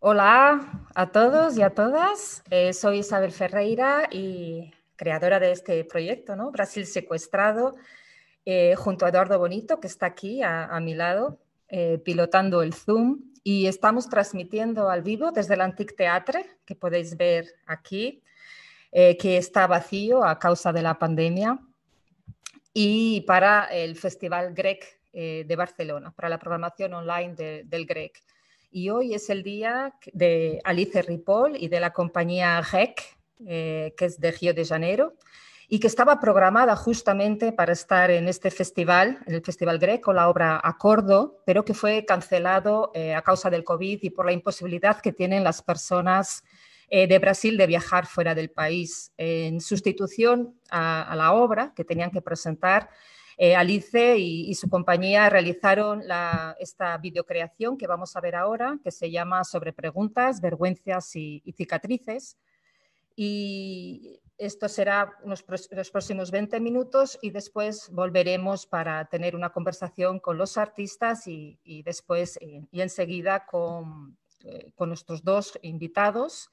Hola a todos y a todas. Soy Isabel Ferreira y creadora de este proyecto, ¿no? Brasil Secuestrado, junto a Eduardo Bonito, que está aquí a mi lado, pilotando el Zoom. Y estamos transmitiendo al vivo desde el Antic Teatre, que podéis ver aquí, que está vacío a causa de la pandemia, y para el Festival Grec de Barcelona, para la programación online del Grec. Y hoy es el día de Alice Ripoll y de la compañía REC, que es de Río de Janeiro, y que estaba programada justamente para estar en este festival, en el Festival Grec, con la obra Acordo, pero que fue cancelado a causa del COVID y por la imposibilidad que tienen las personas de Brasil de viajar fuera del país. En sustitución a la obra que tenían que presentar, Alice y su compañía realizaron esta videocreación que vamos a ver ahora, que se llama Sobre preguntas, vergüenzas y cicatrices. Y esto será los próximos 20 minutos y después volveremos para tener una conversación con los artistas y después y enseguida con nuestros dos invitados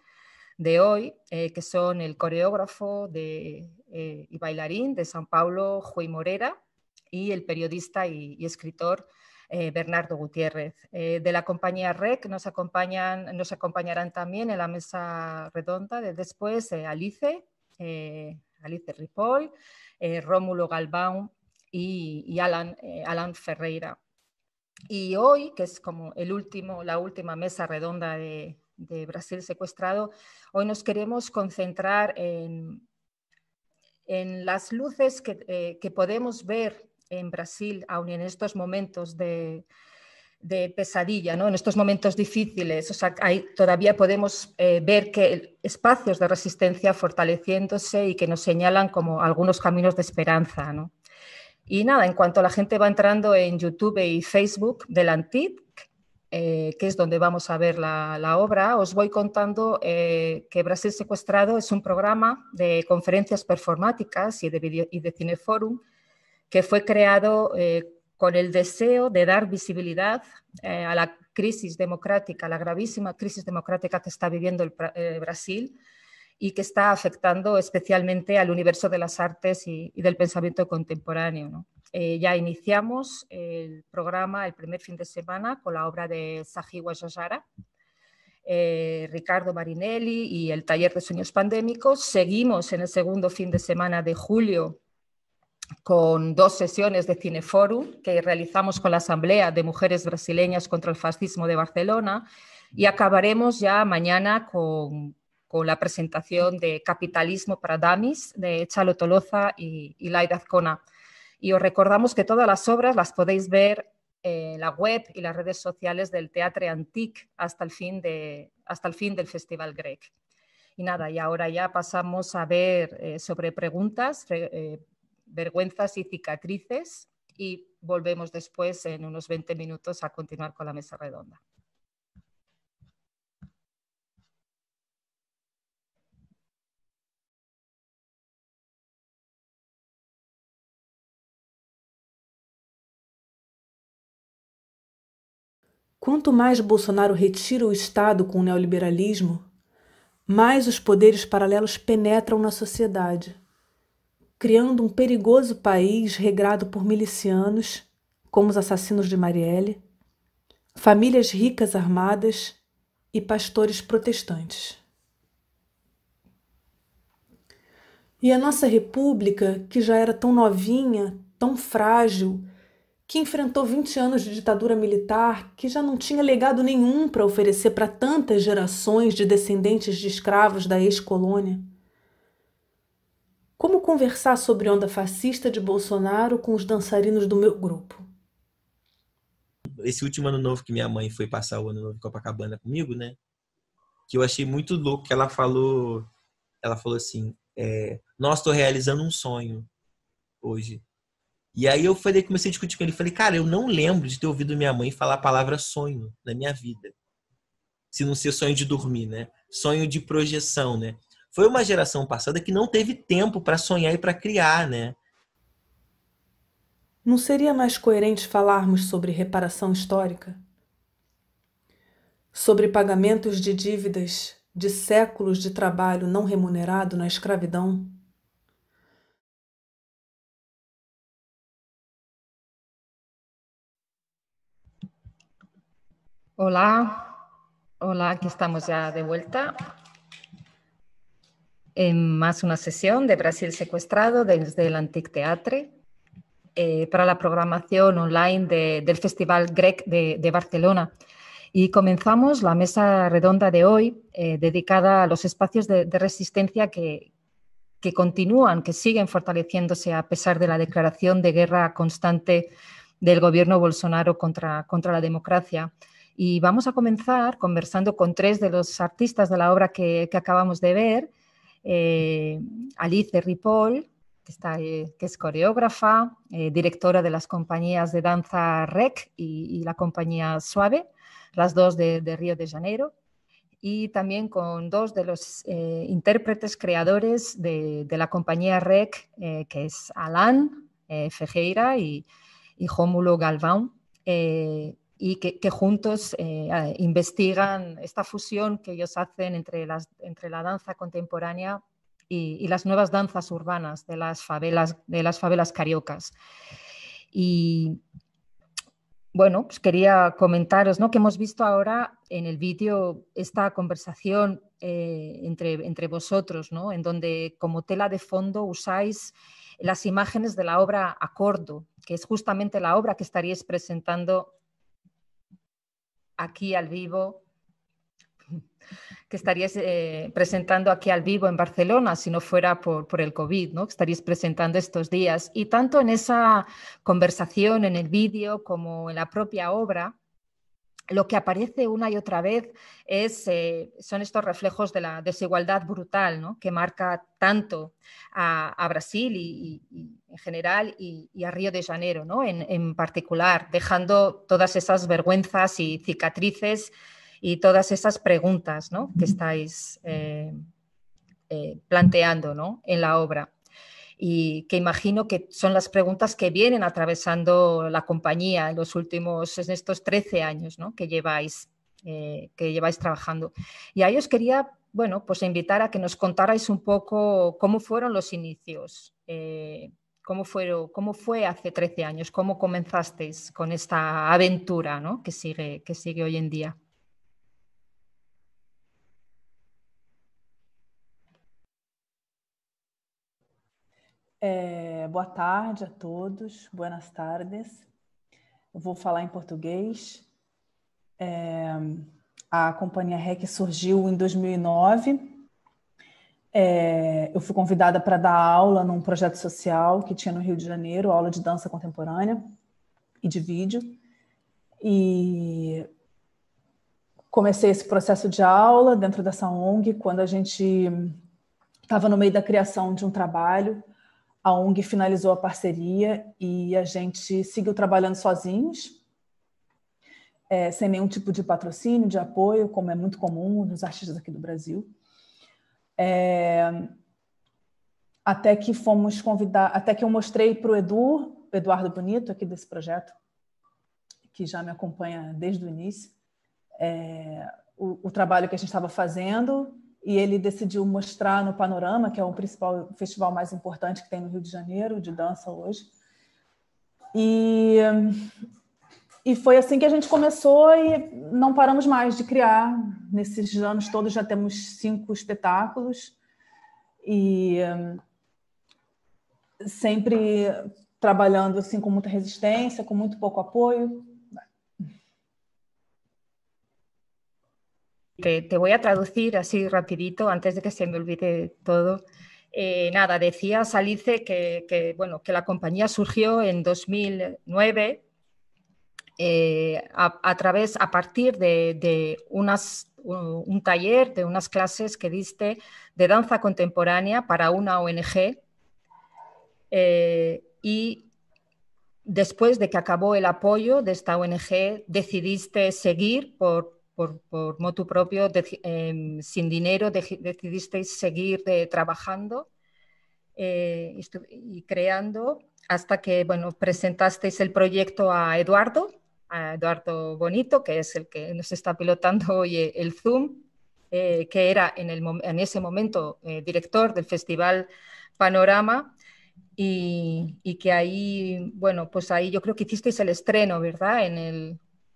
de hoy, que son el coreógrafo y bailarín de São Paulo, Rui Moreira, y el periodista y escritor Bernardo Gutiérrez. De la compañía REC nos acompañarán también en la mesa redonda de después Alice Ripoll, Rómulo Galvão y Alan Ferreira. Y hoy, que es como la última mesa redonda de Brasil Secuestrado, hoy nos queremos concentrar en las luces que podemos ver en Brasil, aun en estos momentos de pesadilla, ¿no? En estos momentos difíciles. O sea, todavía podemos ver que espacios de resistencia fortaleciéndose y que nos señalan como algunos caminos de esperanza, ¿no? Y nada, en cuanto la gente va entrando en YouTube y Facebook del Antic, que es donde vamos a ver la obra, os voy contando que Brasil Secuestrado es un programa de conferencias performáticas y de cineforum que fue creado con el deseo de dar visibilidad a la crisis democrática, la gravísima crisis democrática que está viviendo Brasil y que está afectando especialmente al universo de las artes y del pensamiento contemporáneo, ¿no? Ya iniciamos el programa el primer fin de semana con la obra de Saji Guajajara, Ricardo Marinelli y el Taller de Sueños Pandémicos. Seguimos en el segundo fin de semana de julio con 2 sesiones de Cineforum que realizamos con la Asamblea de Mujeres Brasileñas contra el Fascismo de Barcelona, y acabaremos ya mañana con la presentación de Capitalismo para Damis de Chalo Toloza y Laida Azcona. Y os recordamos que todas las obras las podéis ver en la web y las redes sociales del Teatre Antic hasta el fin del Festival Grec. Y nada, y ahora ya pasamos a ver sobre preguntas, vergüenzas y cicatrices, y volvemos después en unos 20 minutos a continuar con la mesa redonda. Quanto mais Bolsonaro retira o Estado com o neoliberalismo, mais os poderes paralelos penetram na sociedade, criando um perigoso país regrado por milicianos, como os assassinos de Marielle, famílias ricas armadas e pastores protestantes. E a nossa república, que já era tão novinha, tão frágil, que enfrentou 20 anos de ditadura militar, que já não tinha legado nenhum para oferecer para tantas gerações de descendentes de escravos da ex-colônia. Como conversar sobre onda fascista de Bolsonaro com os dançarinos do meu grupo? Esse último ano novo que minha mãe foi passar o ano novo em Copacabana comigo, né? Que eu achei muito louco que ela falou assim, nossa, tô realizando um sonho hoje. E aí eu comecei a discutir com ele, falei, cara, eu não lembro de ter ouvido minha mãe falar a palavra sonho na minha vida. Se não ser sonho de dormir, né? Sonho de projeção, né? Foi uma geração passada que não teve tempo para sonhar e para criar, né? Não seria mais coerente falarmos sobre reparação histórica? sobre pagamentos de dívidas de séculos de trabalho não remunerado na escravidão. Hola, hola, aquí estamos ya de vuelta en más una sesión de Brasil secuestrado desde el Antic Teatre para la programación online del Festival Grec de Barcelona. Y comenzamos la mesa redonda de hoy dedicada a los espacios de resistencia que continúan, que siguen fortaleciéndose a pesar de la declaración de guerra constante del gobierno Bolsonaro contra la democracia. Y vamos a comenzar conversando con tres de los artistas de la obra que acabamos de ver. Alice Ripoll, que es coreógrafa, directora de las compañías de danza REC y la compañía Suave, las dos de Río de Janeiro, y también con dos de los intérpretes creadores de la compañía REC, que es Alan Ferreira y Rómulo Galvão, y que juntos investigan esta fusión que ellos hacen entre la danza contemporánea y las nuevas danzas urbanas de las favelas cariocas. Y bueno, pues quería comentaros, ¿no?, que hemos visto ahora en el vídeo esta conversación entre vosotros, ¿no?, en donde como tela de fondo usáis las imágenes de la obra Acordo, que es justamente la obra que estaríais presentando aquí al vivo, en Barcelona, si no fuera por el COVID, ¿no?, que estaríais presentando estos días. Y tanto en esa conversación, en el vídeo, como en la propia obra, lo que aparece una y otra vez son estos reflejos de la desigualdad brutal, ¿no?, que marca tanto a Brasil y en general y a Río de Janeiro, ¿no?, en particular, dejando todas esas vergüenzas y cicatrices y todas esas preguntas, ¿no?, que estáis planteando, ¿no?, en la obra. Y que imagino que son las preguntas que vienen atravesando la compañía en estos 13 años, ¿no?, que lleváis trabajando. Y ahí os quería, bueno, pues invitar a que nos contarais un poco cómo fueron los inicios, cómo fue hace 13 años, cómo comenzasteis con esta aventura, ¿no?, que sigue hoy en día. Boa tarde a todos, buenas tardes. Eu vou falar em português. A Companhia REC surgiu em 2009. Eu fui convidada para dar aula num projeto social que tinha no Rio de Janeiro, aula de dança contemporânea e de vídeo. E comecei esse processo de aula dentro dessa ONG quando a gente estava no meio da criação de um trabalho. A ONG finalizou a parceria e a gente seguiu trabalhando sozinhos, sem nenhum tipo de patrocínio, de apoio, como é muito comum nos artistas aqui do Brasil. Até que fomos convidados, até que eu mostrei para o Eduardo Bonito, aqui desse projeto, que já me acompanha desde o início, o trabalho que a gente estava fazendo. E ele decidiu mostrar no Panorama, que é o principal festival mais importante que tem no Rio de Janeiro, de dança hoje. E foi assim que a gente começou e não paramos mais de criar. Nesses anos todos já temos 5 espetáculos e sempre trabalhando assim, com muita resistência, com muito pouco apoio. Te voy a traducir así rapidito antes de que se me olvide todo. Nada, decías, Alice, que la compañía surgió en 2009 a partir de un taller, de unas clases que diste de danza contemporánea para una ONG y después de que acabó el apoyo de esta ONG decidiste seguir por motu propio, sin dinero, decidisteis seguir trabajando y creando hasta que presentasteis el proyecto a Eduardo a Eduardo Bonito, que es el que nos está pilotando hoy el Zoom, que era en ese momento director del Festival Panorama, y que ahí, bueno, pues ahí yo creo que hicisteis el estreno, ¿verdad?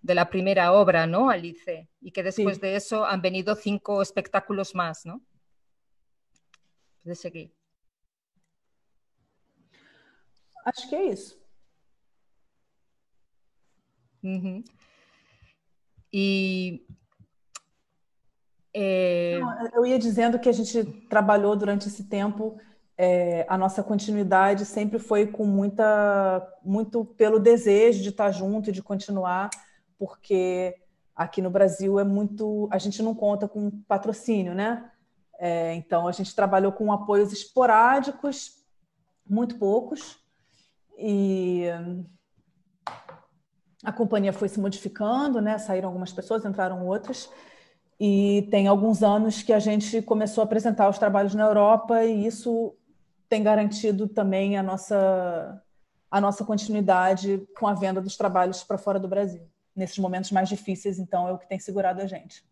De la primera obra, ¿no? Alice, y que después Sim. de eso han venido 5 espectáculos más, ¿no? De seguir. Acho que é isso. Uh-huh. E Não, eu ia dizendo que a gente trabalhou durante esse tempo, a nossa continuidade sempre foi com muito pelo desejo de estar junto e de continuar, porque aqui no Brasil a gente não conta com patrocínio, né? Então a gente trabalhou com apoios esporádicos, muito poucos, e a companhia foi se modificando, né? Saíram algumas pessoas, entraram outras. E tem alguns anos que a gente começou a apresentar os trabalhos na Europa e isso tem garantido também a nossa continuidade com a venda dos trabalhos para fora do Brasil. Nesses momentos mais difíceis, então, é o que tem segurado a gente.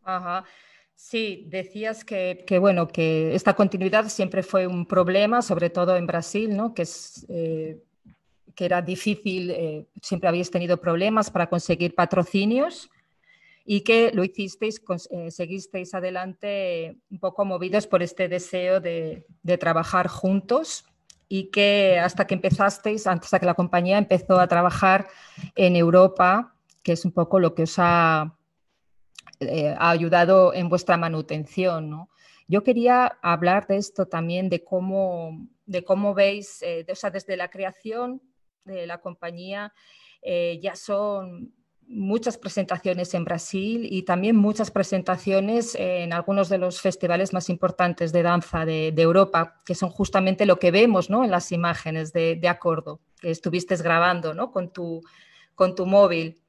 Ajá. Sí, decías que, bueno, que esta continuidad siempre fue un problema, sobre todo en Brasil, ¿no? Que era difícil, siempre habéis tenido problemas para conseguir patrocinios y que lo hicisteis, seguisteis adelante un poco movidos por este deseo de trabajar juntos y que hasta que la compañía empezó a trabajar en Europa, que es un poco lo que os ha ayudado en vuestra manutención, ¿no? Yo quería hablar de esto también, de cómo veis, o sea, desde la creación de la compañía, ya son muchas presentaciones en Brasil y también muchas presentaciones en algunos de los festivales más importantes de danza de Europa, que son justamente lo que vemos, ¿no? En las imágenes de Acordo, que estuviste grabando, ¿no? Con tu móvil.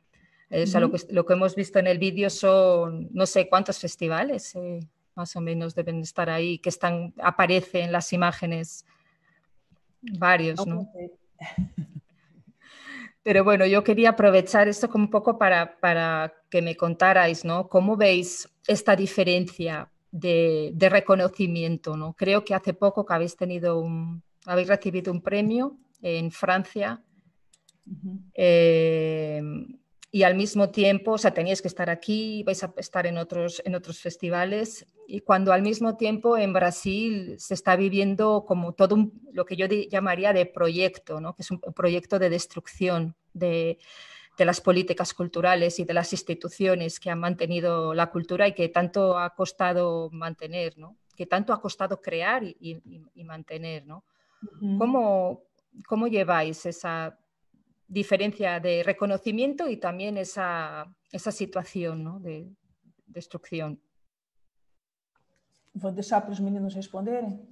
O sea, lo que hemos visto en el vídeo son no sé cuántos festivales, más o menos deben estar ahí, que aparecen en las imágenes varios, ¿no? Pero bueno, yo quería aprovechar esto como un poco para que me contarais, ¿no? ¿Cómo veis esta diferencia de reconocimiento, ¿no? Creo que hace poco que habéis recibido un premio en Francia. Y al mismo tiempo, o sea, teníais que estar aquí, vais a estar en otros festivales, y cuando al mismo tiempo en Brasil se está viviendo como todo lo que yo llamaría de proyecto, ¿no? Que es un proyecto de destrucción de las políticas culturales y de las instituciones que han mantenido la cultura y que tanto ha costado mantener, ¿no? Que tanto ha costado crear y mantener, ¿no? ¿Cómo lleváis esa diferencia de reconocimiento y también esa situación, ¿no? De destrucción? Vou deixar para os meninos responderem.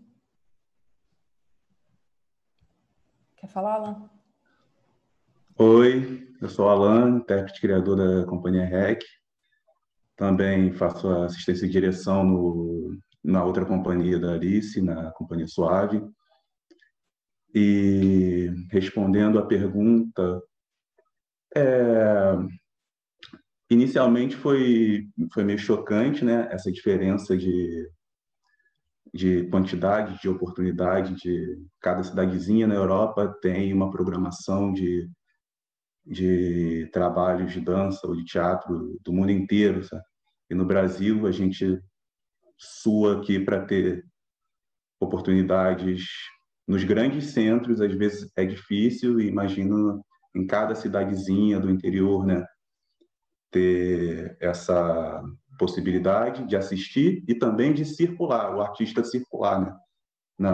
Quer falar, Alan? Oi, eu sou Alan, intérprete criador da companhia REC. Também faço assistência e direção na outra companhia da Alice, na Companhia Suave. E respondendo a pergunta, inicialmente foi meio chocante, né? Essa diferença de quantidade de oportunidade de cada cidadezinha na Europa tem uma programação de trabalhos de dança ou de teatro do mundo inteiro, sabe? E no Brasil a gente sua aqui para ter oportunidades nos grandes centros, às vezes é difícil, e imagino em cada cidadezinha do interior, né, ter essa possibilidade de assistir e também de circular, o artista circular, né,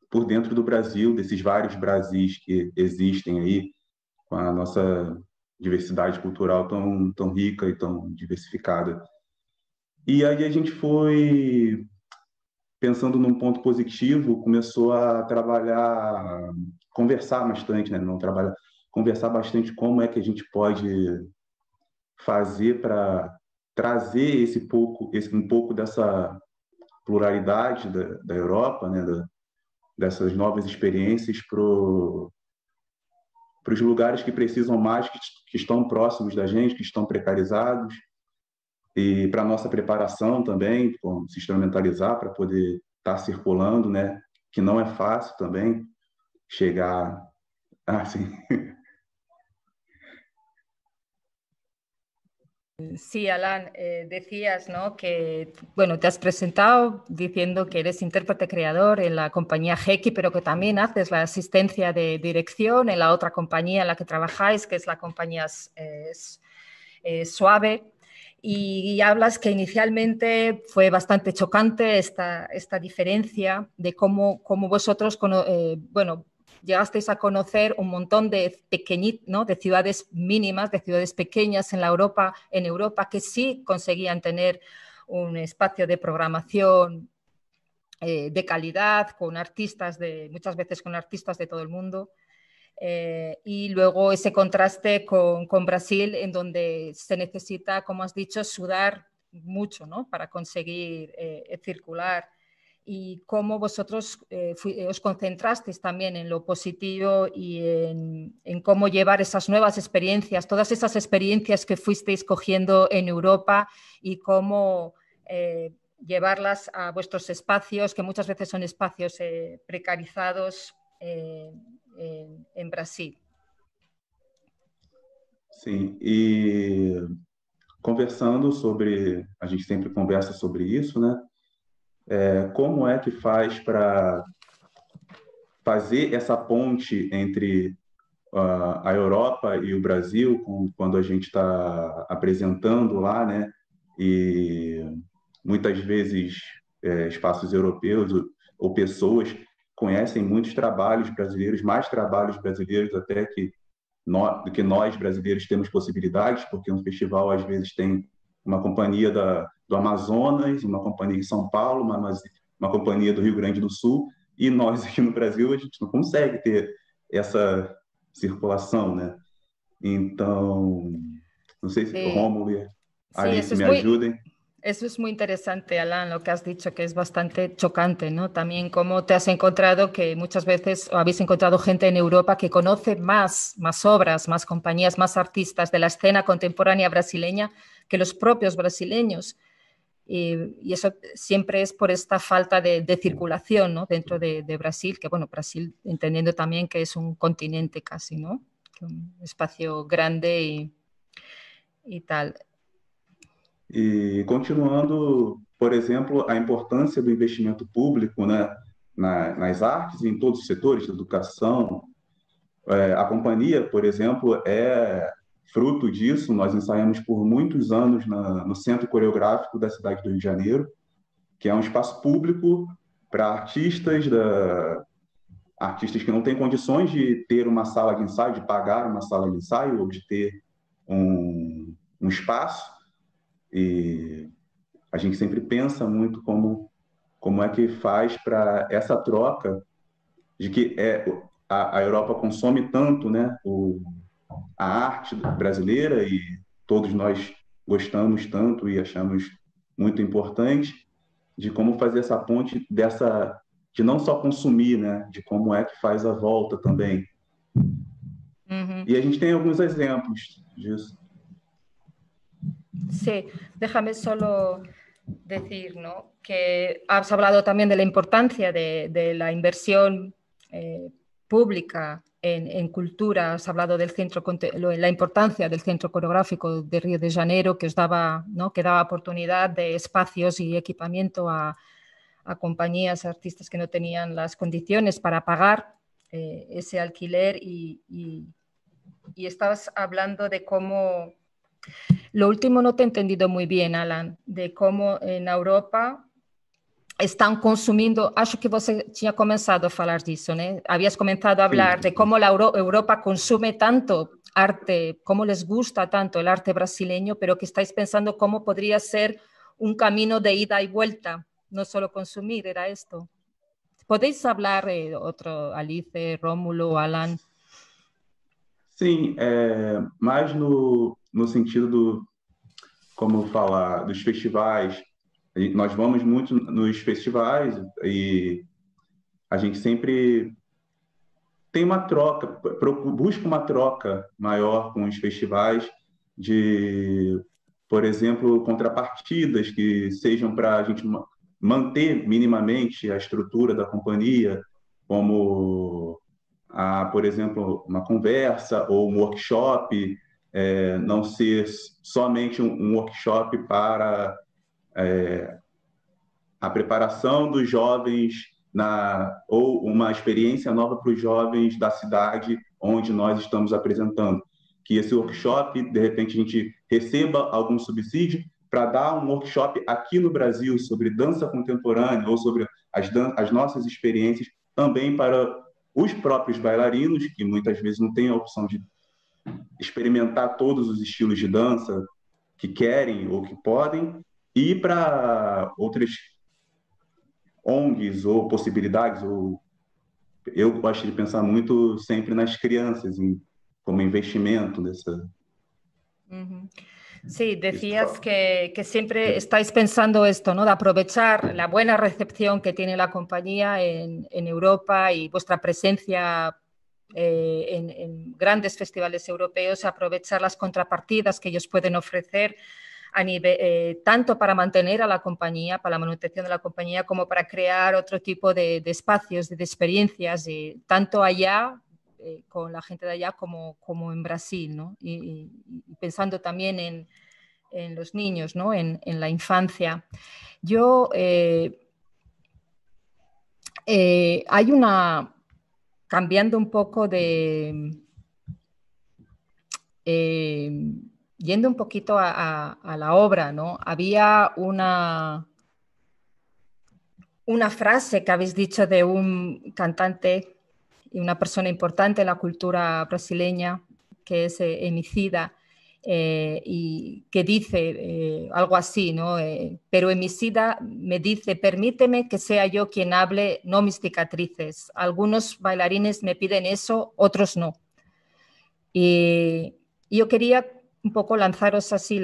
por dentro do Brasil, desses vários Brasis que existem aí, com a nossa diversidade cultural tão rica e tão diversificada. E aí a gente foi, pensando num ponto positivo, começou a trabalhar, conversar bastante, né? Não trabalhar, conversar bastante como é que a gente pode fazer para trazer um pouco dessa pluralidade da Europa, né? Dessas novas experiências os lugares que precisam mais, que estão próximos da gente, que estão precarizados, e para a nossa preparação também, se instrumentalizar para poder estar circulando, né? Que não é fácil também chegar assim. Sí, Alan, decías, ¿no? Que, bueno, te has presentado diciendo que eres intérprete creador en la compañía Heki, pero que también haces la asistencia de dirección en la otra compañía en la que trabajáis, que es la compañía Suave. Y hablas que inicialmente fue bastante chocante esta diferencia de cómo vosotros, bueno, llegasteis a conocer un montón de ¿no? de ciudades mínimas, de ciudades pequeñas en Europa que sí conseguían tener un espacio de programación de calidad, con artistas muchas veces con artistas de todo el mundo. Y luego ese contraste con Brasil, en donde se necesita, como has dicho, sudar mucho, ¿no? Para conseguir circular. Y cómo vosotros os concentrasteis también en lo positivo y en cómo llevar esas nuevas experiencias, todas esas experiencias que fuisteis cogiendo en Europa y cómo llevarlas a vuestros espacios, que muchas veces son espacios precarizados en Brasil. Sim, e conversando sobre, a gente sempre conversa sobre isso, né? Como é que faz para fazer essa ponte entre a Europa e o Brasil, quando a gente está apresentando lá, né? E muitas vezes espaços europeus ou pessoas conhecem muitos trabalhos brasileiros, mais trabalhos brasileiros até do que nós brasileiros temos possibilidades, porque um festival às vezes tem uma companhia do Amazonas, uma companhia de São Paulo, uma companhia do Rio Grande do Sul, e nós aqui no Brasil a gente não consegue ter essa circulação, né? Então, não sei se Rômulo e Alice me ajudem. Eso es muy interesante, Alan, lo que has dicho, que es bastante chocante, ¿no? También cómo te has encontrado que muchas veces habéis encontrado gente en Europa que conoce más obras, más compañías, más artistas de la escena contemporánea brasileña que los propios brasileños. Y eso siempre es por esta falta de circulación, ¿no? Dentro de Brasil, que bueno, Brasil entendiendo también que es un continente casi, ¿no? Un espacio grande y tal. E continuando, por exemplo, a importância do investimento público, né, nas artes, em todos os setores, educação. A companhia, por exemplo, é fruto disso. Nós ensaiamos por muitos anos no Centro Coreográfico da cidade do Rio de Janeiro, que é um espaço público para artistas que não têm condições de ter uma sala de ensaio, de pagar uma sala de ensaio ou de ter um espaço. E a gente sempre pensa muito como é que faz para essa troca de que a Europa consome tanto, né, a arte brasileira, e todos nós gostamos tanto e achamos muito importante, de como fazer essa ponte de não só consumir, né, de como é que faz a volta também. Uhum. E a gente tem alguns exemplos disso. Sí, déjame solo decir, ¿no? Que has hablado también de la importancia de la inversión pública en cultura, has hablado del la importancia del Centro Coreográfico de Río de Janeiro, que os daba, ¿no? Que daba oportunidad de espacios y equipamiento a compañías, artistas que no tenían las condiciones para pagar ese alquiler, y estabas hablando de cómo... Lo último no te he entendido muy bien, Alan, de cómo en Europa estão consumindo... Acho que você tinha começado a falar disso, né? Habías comenzado a hablar de cómo la Europa consume tanto arte, cómo les gusta tanto el arte brasileño, pero que estáis pensando cómo podría ser un camino de ida y vuelta, no solo consumir, era esto. ¿Podéis hablar, Alice, Rómulo, Alan? Sim, mais no sentido como falar, dos festivais. Nós vamos muito nos festivais e a gente sempre tem uma troca, busca uma troca maior com os festivais de, por exemplo, contrapartidas que sejam para a gente manter minimamente a estrutura da companhia, como, por exemplo, uma conversa ou um workshop, não ser somente um workshop para a preparação dos jovens ou uma experiência nova para os jovens da cidade onde nós estamos apresentando. Que esse workshop, de repente, a gente receba algum subsídio para dar um workshop aqui no Brasil sobre dança contemporânea ou sobre as nossas experiências também para os próprios bailarinos, que muitas vezes não têm a opção de experimentar todos os estilos de dança que querem ou que podem, e para outras ONGs ou possibilidades. Eu gosto de pensar muito sempre nas crianças, como investimento nessa... Sí, decías que siempre estáis pensando esto, ¿no? De aprovechar la buena recepción que tiene la compañía en Europa y vuestra presencia en grandes festivales europeos, aprovechar las contrapartidas que ellos pueden ofrecer a nivel, tanto para mantener a la compañía, para la manutención de la compañía, como para crear otro tipo de espacios, de experiencias, tanto allá, con la gente de allá, como en Brasil, ¿no? Y pensando también en los niños, ¿no? En la infancia. Yo, hay una, cambiando un poco de... yendo un poquito a la obra, ¿no? Había una frase que habéis dicho de un cantante y una persona importante en la cultura brasileña, que es Emicida, y que dice algo así, ¿no? Pero Emicida me dice: permíteme que sea yo quien hable, no mis cicatrices. Algunos bailarines me piden eso, otros no. Y yo quería un poco lanzaros así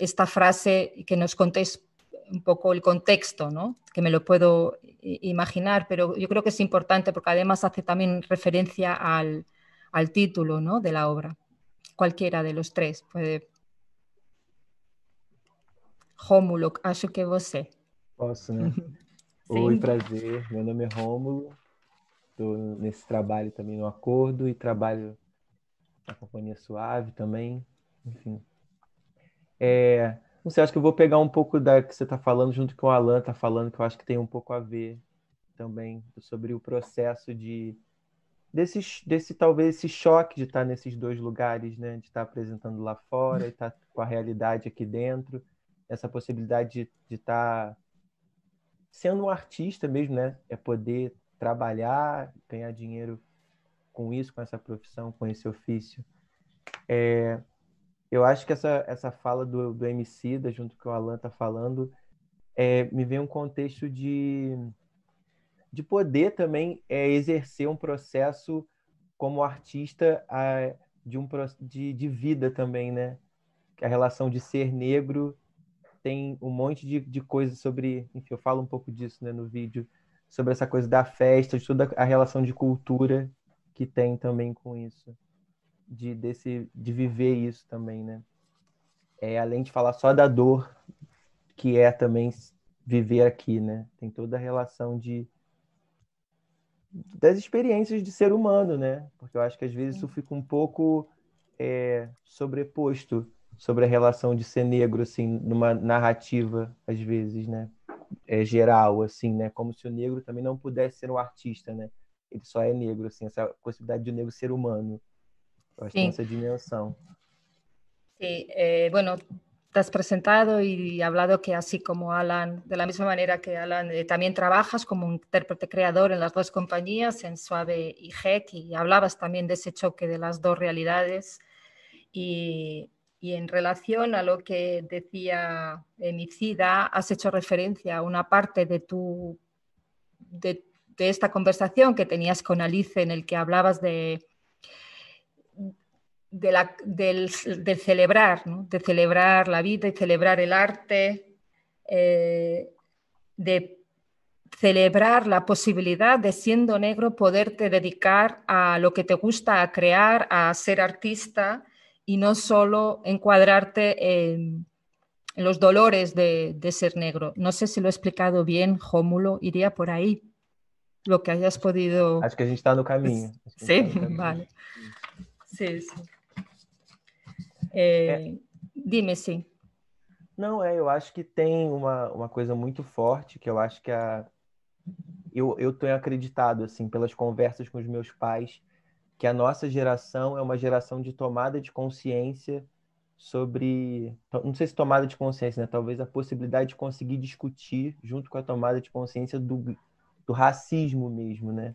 esta frase y que nos contéis un poco el contexto, ¿no? Que me lo puedo imaginar, pero yo creo que es importante porque además hace también referencia al título, ¿no? De la obra. Cualquiera de los tres puede. Rômulo, acho que você. Posso, né? Oi, prazer. Meu nome é Rômulo. Estou nesse trabalho também no Acordo e trabalho na Companhia Suave também. Enfim. Não sei, acho que eu vou pegar um pouco da que você está falando junto com o Alan está falando, que eu acho que tem um pouco a ver também sobre o processo talvez esse choque de estar nesses dois lugares, né? De estar apresentando lá fora e estar com a realidade aqui dentro, essa possibilidade de estar sendo um artista mesmo, né? É poder trabalhar, ganhar dinheiro com isso, com essa profissão, com esse ofício. Eu acho que essa fala do Emicida, junto com o Alan está falando, me vem um contexto de poder também exercer um processo como artista de vida também, né? A relação de ser negro tem um monte de coisas sobre... Enfim, eu falo um pouco disso, né, no vídeo, sobre essa coisa da festa, de toda a relação de cultura que tem também com isso. De viver isso também, né? Além de falar só da dor, que é também viver aqui, né? Tem toda a relação das experiências de ser humano, né? Porque eu acho que às vezes isso fica um pouco sobreposto sobre a relação de ser negro, assim, numa narrativa, às vezes, né? Geral, assim, né? Como se o negro também não pudesse ser um artista, né? Ele só é negro, assim, essa possibilidade de o negro ser humano. Eu acho que tem esa dimensión. Sí, bueno, te has presentado y hablado que así como Alan, de la misma manera que Alan, también trabajas como un intérprete creador en las dos compañías, en Suave y GEC, y hablabas también de ese choque de las dos realidades. Y en relación a lo que decía Emicida, has hecho referencia a una parte de esta conversación que tenías con Alice, en el que hablabas del celebrar, ¿no? De celebrar la vida y celebrar el arte, de celebrar la posibilidad de, siendo negro, poderte dedicar a lo que te gusta, a crear, a ser artista y no solo encuadrarte en los dolores de ser negro. No sé si lo he explicado bien, Rómulo, iría por ahí, lo que hayas podido... Acho que a gente está no caminho. Sí, vale. Sí, sí. Dime, sim. Não, eu acho que tem uma coisa muito forte que eu acho que eu tenho acreditado, assim, pelas conversas com os meus pais, que a nossa geração é uma geração de tomada de consciência sobre, não sei se tomada de consciência, né? Talvez a possibilidade de conseguir discutir junto com a tomada de consciência do racismo mesmo, né?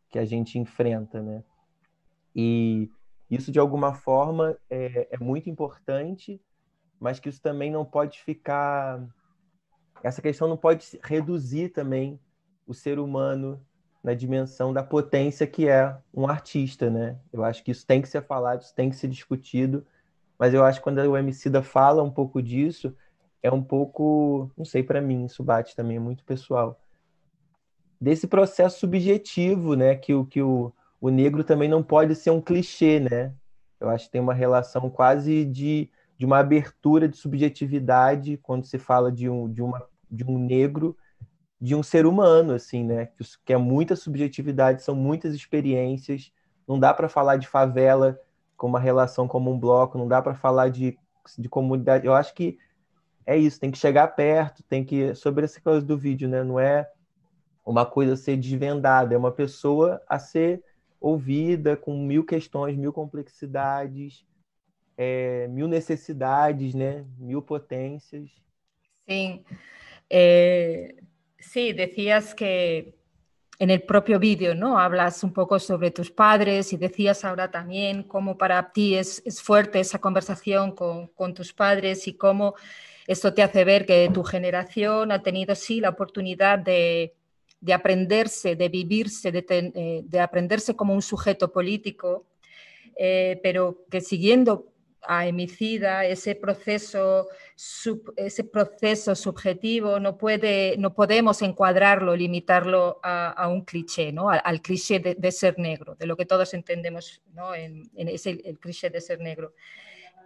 Que a gente enfrenta, né? E isso, de alguma forma, é muito importante, mas que isso também não pode ficar... Essa questão não pode reduzir também o ser humano na dimensão da potência que é um artista, né? Eu acho que isso tem que ser falado, isso tem que ser discutido, mas eu acho que quando o Emicida fala um pouco disso, é um pouco, não sei, para mim, isso bate também, é muito pessoal, desse processo subjetivo, né? Que o negro também não pode ser um clichê, né? Eu acho que tem uma relação quase de uma abertura de subjetividade quando se fala de um negro, de um ser humano, assim, né? Que é muita subjetividade, são muitas experiências. Não dá para falar de favela com uma relação como um bloco, não dá para falar de comunidade. Eu acho que é isso, tem que chegar perto, tem que... Sobre essa coisa do vídeo, né? Não é uma coisa a ser desvendada, é uma pessoa a ser ouvida com 1000 questões, 1000 complexidades, 1000 necessidades, né? 1000 potências. Sí. Sí, decías que en el propio vídeo, ¿no? Hablas un poco sobre tus padres y decías ahora también cómo para ti es fuerte esa conversación con tus padres y cómo esto te hace ver que tu generación ha tenido, sí, la oportunidad de aprenderse, de vivirse, de aprenderse como un sujeto político, pero que siguiendo a Emicida, ese proceso subjetivo no podemos encuadrarlo, limitarlo a un cliché, ¿no? Al cliché de ser negro, de lo que todos entendemos, ¿no? Es el cliché de ser negro,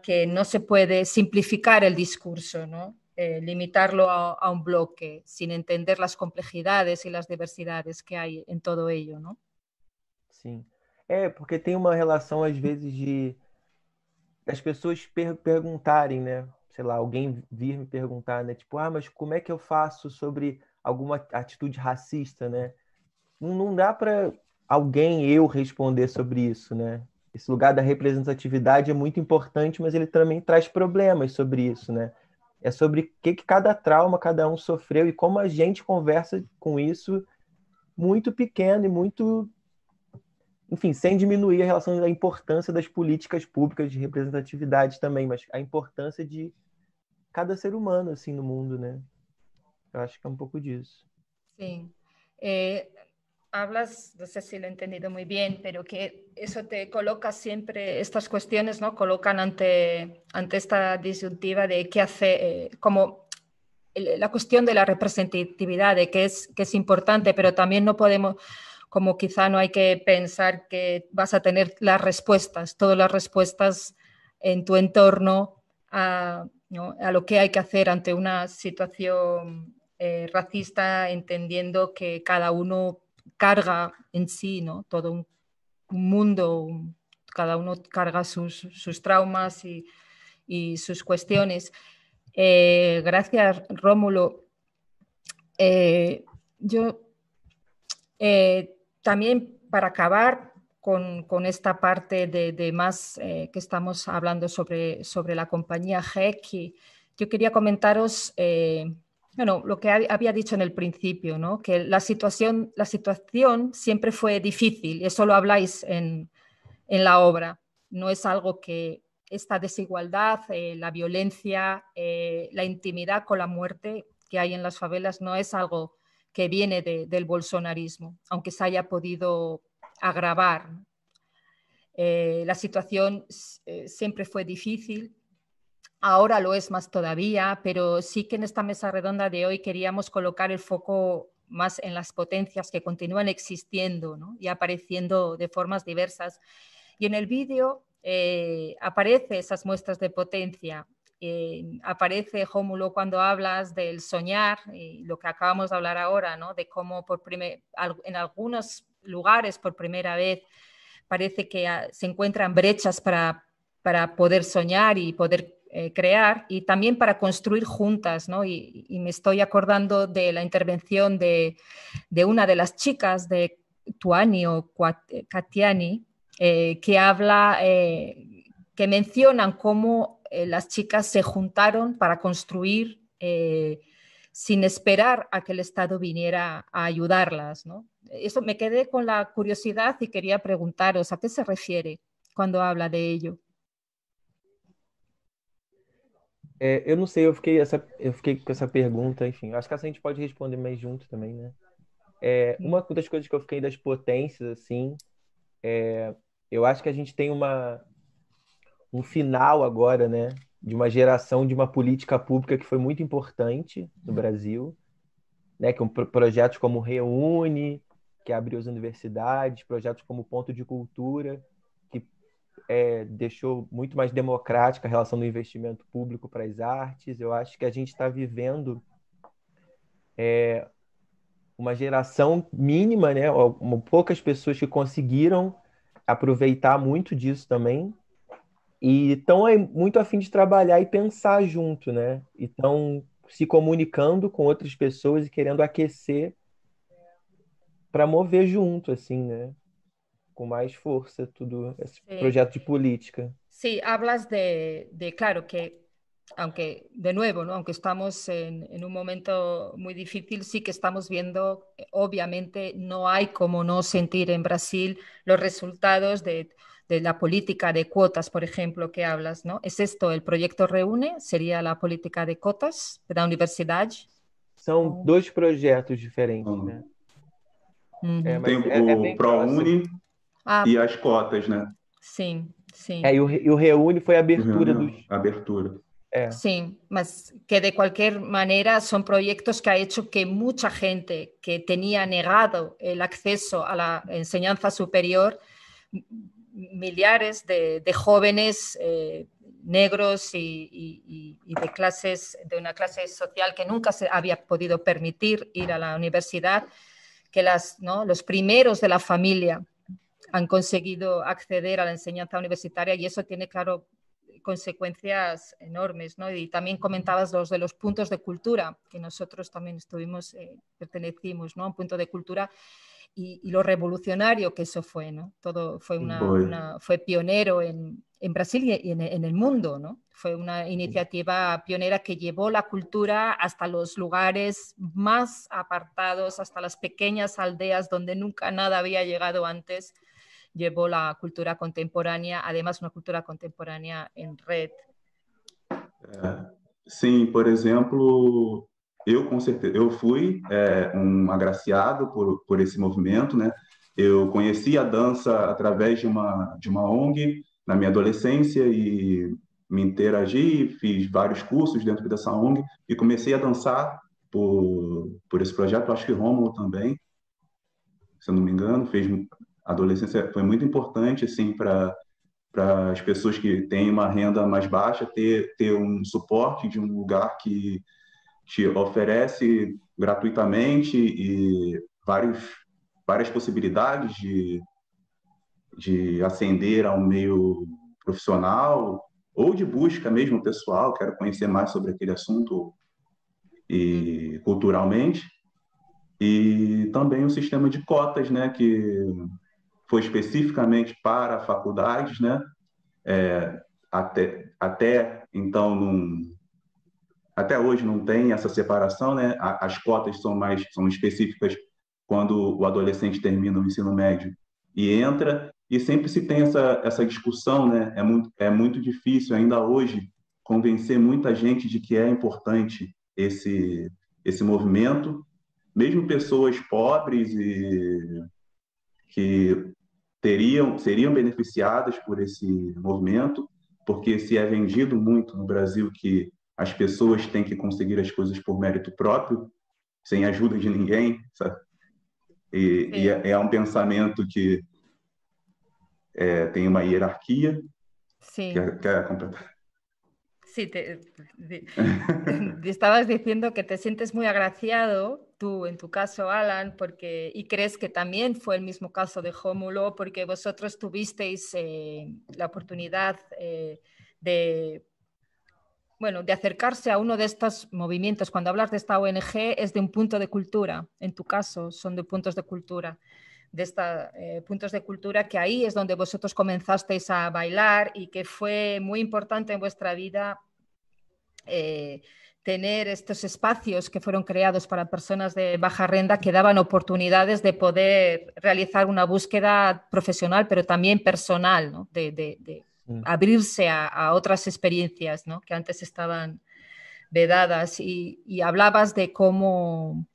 que no se puede simplificar el discurso, ¿no? Limitarlo a un bloque sin entender las complejidades y las diversidades que hay en todo ello, ¿no? Sim. Porque tem uma relação, às vezes, das pessoas perguntarem, né? Sei lá, alguém vir me perguntar, né? Tipo, mas como é que eu faço sobre alguma atitude racista, né? Não dá para eu responder sobre isso, né? Esse lugar da representatividade é muito importante, mas ele também traz problemas sobre isso, né? É sobre o que cada trauma cada um sofreu e como a gente conversa com isso muito pequeno e muito... Enfim, sem diminuir a relação da importância das políticas públicas de representatividade também, mas a importância de cada ser humano, assim, no mundo, né? Eu acho que é um pouco disso. Sí. Hablas, no sé si lo he entendido muy bien, pero que eso te coloca siempre, estas cuestiones, ¿no? Colocan ante esta disyuntiva de qué hacer, como la cuestión de la representatividad, de que es importante, pero también no podemos... Como quizá no hay que pensar que vas a tener las respuestas, todas las respuestas en tu entorno ¿no? A lo que hay que hacer ante una situación racista, entendiendo que cada uno carga en sí, ¿no? Todo un mundo, cada uno carga sus traumas y sus cuestiones. Gracias, Rómulo. Yo... también para acabar con esta parte de más que estamos hablando sobre la compañía GEC, yo quería comentaros bueno, lo que había dicho en el principio, ¿no? Que la situación siempre fue difícil, y eso lo habláis en la obra. No es algo que esta desigualdad, la violencia, la intimidad con la muerte que hay en las favelas no es algo que viene del bolsonarismo, aunque se haya podido agravar. La situación siempre fue difícil, ahora lo es más todavía, pero sí que en esta mesa redonda de hoy queríamos colocar el foco más en las potencias que continúan existiendo, ¿no? Y apareciendo de formas diversas. Y en el vídeo aparecen esas muestras de potencia. Aparece, Rómulo, cuando hablas del soñar, y lo que acabamos de hablar ahora, ¿no? De cómo en algunos lugares por primera vez parece que se encuentran brechas para poder soñar y poder crear, y también para construir juntas, ¿no? Y me estoy acordando de la intervención de una de las chicas, de Tuani o Katiani, que habla, que mencionan cómo las chicas se juntaron para construir sin esperar a que el Estado viniera a ayudarlas, ¿no? Eso, me quedé con la curiosidad y quería preguntaros, ¿a qué se refiere cuando habla de ello? Eu não sei, eu fiquei com essa pergunta, enfim. Acho que essa a gente pode responder mais junto também, né? Uma das coisas que eu fiquei das potências, assim, eu acho que a gente tem um final agora, né? De uma geração de uma política pública que foi muito importante no Brasil, né? Que projetos como Reúne, que abriu as universidades, projetos como Ponto de Cultura, que deixou muito mais democrática a relação do investimento público para as artes. Eu acho que a gente está vivendo uma geração mínima, né? Poucas pessoas que conseguiram aproveitar muito disso também, e estão muito a fim de trabalhar e pensar junto, né? E estão se comunicando com outras pessoas e querendo aquecer para mover junto, assim, né? Com mais força, tudo esse projeto de política. Sí, hablas claro, que aunque, de nuevo, ¿no? Aunque estamos en un momento muy difícil, sí que estamos viendo, obviamente, no hay como no sentir en Brasil los resultados de la política de cuotas, por ejemplo, que hablas, ¿no? ¿Es esto el proyecto Reúne? ¿Sería la política de cotas da universidade? São dois projetos diferentes, né? Tem o ProUni e as cotas, né? Sim, sim. E o Reúne foi a abertura Abertura. Sí, mas que de cualquier manera son proyectos que ha hecho que mucha gente que tenía negado el acceso a la enseñanza superior, millares de jóvenes negros y de una clase social que nunca se había podido permitir ir a la universidad, que los primeros de la familia han conseguido acceder a la enseñanza universitaria, y eso tiene, claro, consecuencias enormes, ¿no? Y también comentabas los de los puntos de cultura, que nosotros también pertenecimos, ¿no? A un punto de cultura, y lo revolucionario que eso fue, ¿no? Todo fue fue pionero en Brasil y en el mundo, ¿no? Fue una iniciativa pionera que llevó la cultura hasta los lugares más apartados, hasta las pequeñas aldeas donde nunca nada había llegado antes. Llevó la cultura contemporânea, además una cultura contemporânea em red. Sim, por exemplo, com certeza, eu fui um agraciado por esse movimento, né? Eu conheci a dança através de uma ONG na minha adolescência e me interagi, fiz vários cursos dentro dessa ONG e comecei a dançar por esse projeto. Acho que Rômulo também, se eu não me engano, fez. A adolescência foi muito importante, assim, para as pessoas que têm uma renda mais baixa, ter um suporte de um lugar que te oferece gratuitamente e várias possibilidades de ascender a um meio profissional ou de busca mesmo pessoal, quero conhecer mais sobre aquele assunto e culturalmente. E também o sistema de cotas, né, que foi especificamente para faculdades, né? Até então, até hoje não tem essa separação, né? As cotas são específicas quando o adolescente termina o ensino médio e entra, e sempre se tem essa discussão, né? É muito difícil ainda hoje convencer muita gente de que é importante esse movimento, mesmo pessoas pobres e que seriam beneficiadas por esse movimento, porque se é vendido muito no Brasil que as pessoas têm que conseguir as coisas por mérito próprio, sem ajuda de ninguém, sabe? E é um pensamento que tem uma hierarquia, Sí. que é completa. Sí, estabas diciendo que te sientes muy agraciado, tú en tu caso, Alan, y crees que también fue el mismo caso de Jómulo, porque vosotros tuvisteis la oportunidad de acercarse a uno de estos movimientos. Cuando hablas de esta ONG es de un punto de cultura, en tu caso son de puntos de cultura. Puntos de cultura, que ahí es donde vosotros comenzasteis a bailar y que fue muy importante en vuestra vida tener estos espacios que fueron creados para personas de baja renta, que daban oportunidades de poder realizar una búsqueda profesional, pero también personal, ¿no? de abrirse a otras experiencias, ¿no? Que antes estaban vedadas, y hablabas de cómo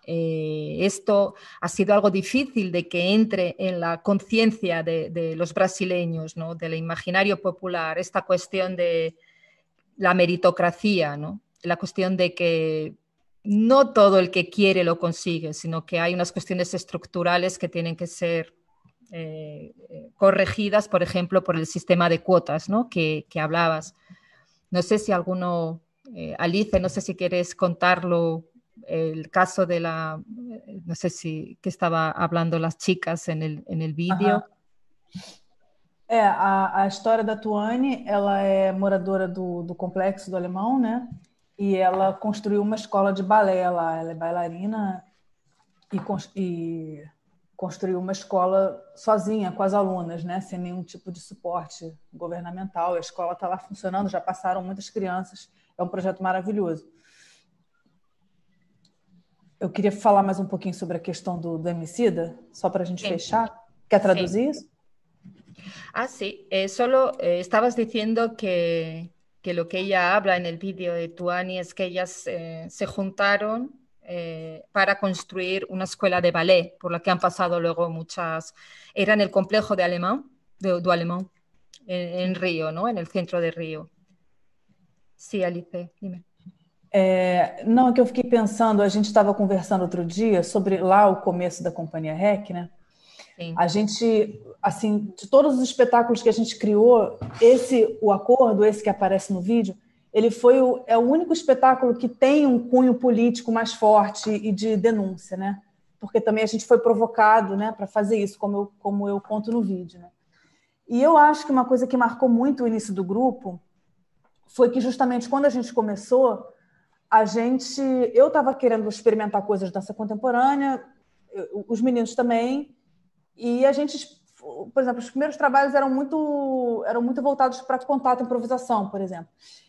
esto ha sido algo difícil de que entre en la conciencia de los brasileños, ¿no? Del imaginario popular, esta cuestión de la meritocracia, ¿no? La cuestión de que no todo el que quiere lo consigue, sino que hay unas cuestiones estructurales que tienen que ser corregidas, por ejemplo, por el sistema de cuotas, ¿no? que hablabas. No sé si alguno, Alice, no sé si quieres contarlo, el caso de no sé si que estaba hablando las chicas en el vídeo. A história da Tuane, ela é moradora do Complexo do Alemão, né? E ela construiu uma escola de balé lá. Ela é bailarina e construiu uma escola sozinha, com as alunas, né? Sem nenhum tipo de suporte governamental. A escola está lá funcionando, já passaram muitas crianças. É um projeto maravilhoso. Eu queria falar mais um pouquinho sobre a questão do Emicida, só para a gente fechar. Quer traduzir isso? Sí, solo estabas diciendo que lo que ella habla en el vídeo de Tuani es que ellas se juntaron para construir una escuela de ballet, por la que han pasado luego muchas... Era en el complejo de Alemán, do Alemão, en Río, ¿no? En el centro de Río. Sí, Alice, dime. Não, é que eu fiquei pensando, a gente estava conversando outro dia sobre lá o começo da Companhia REC, né? Sim. A gente, assim, de todos os espetáculos que a gente criou, o acordo, esse que aparece no vídeo, ele é o único espetáculo que tem um cunho político mais forte e de denúncia, né? Porque também a gente foi provocado, né, para fazer isso, como eu conto no vídeo, né? E eu acho que uma coisa que marcou muito o início do grupo foi que justamente quando a gente começou, eu estava querendo experimentar coisas de dança contemporânea, os meninos também, e a gente, por exemplo, os primeiros trabalhos eram muito voltados para contato e improvisação, por exemplo.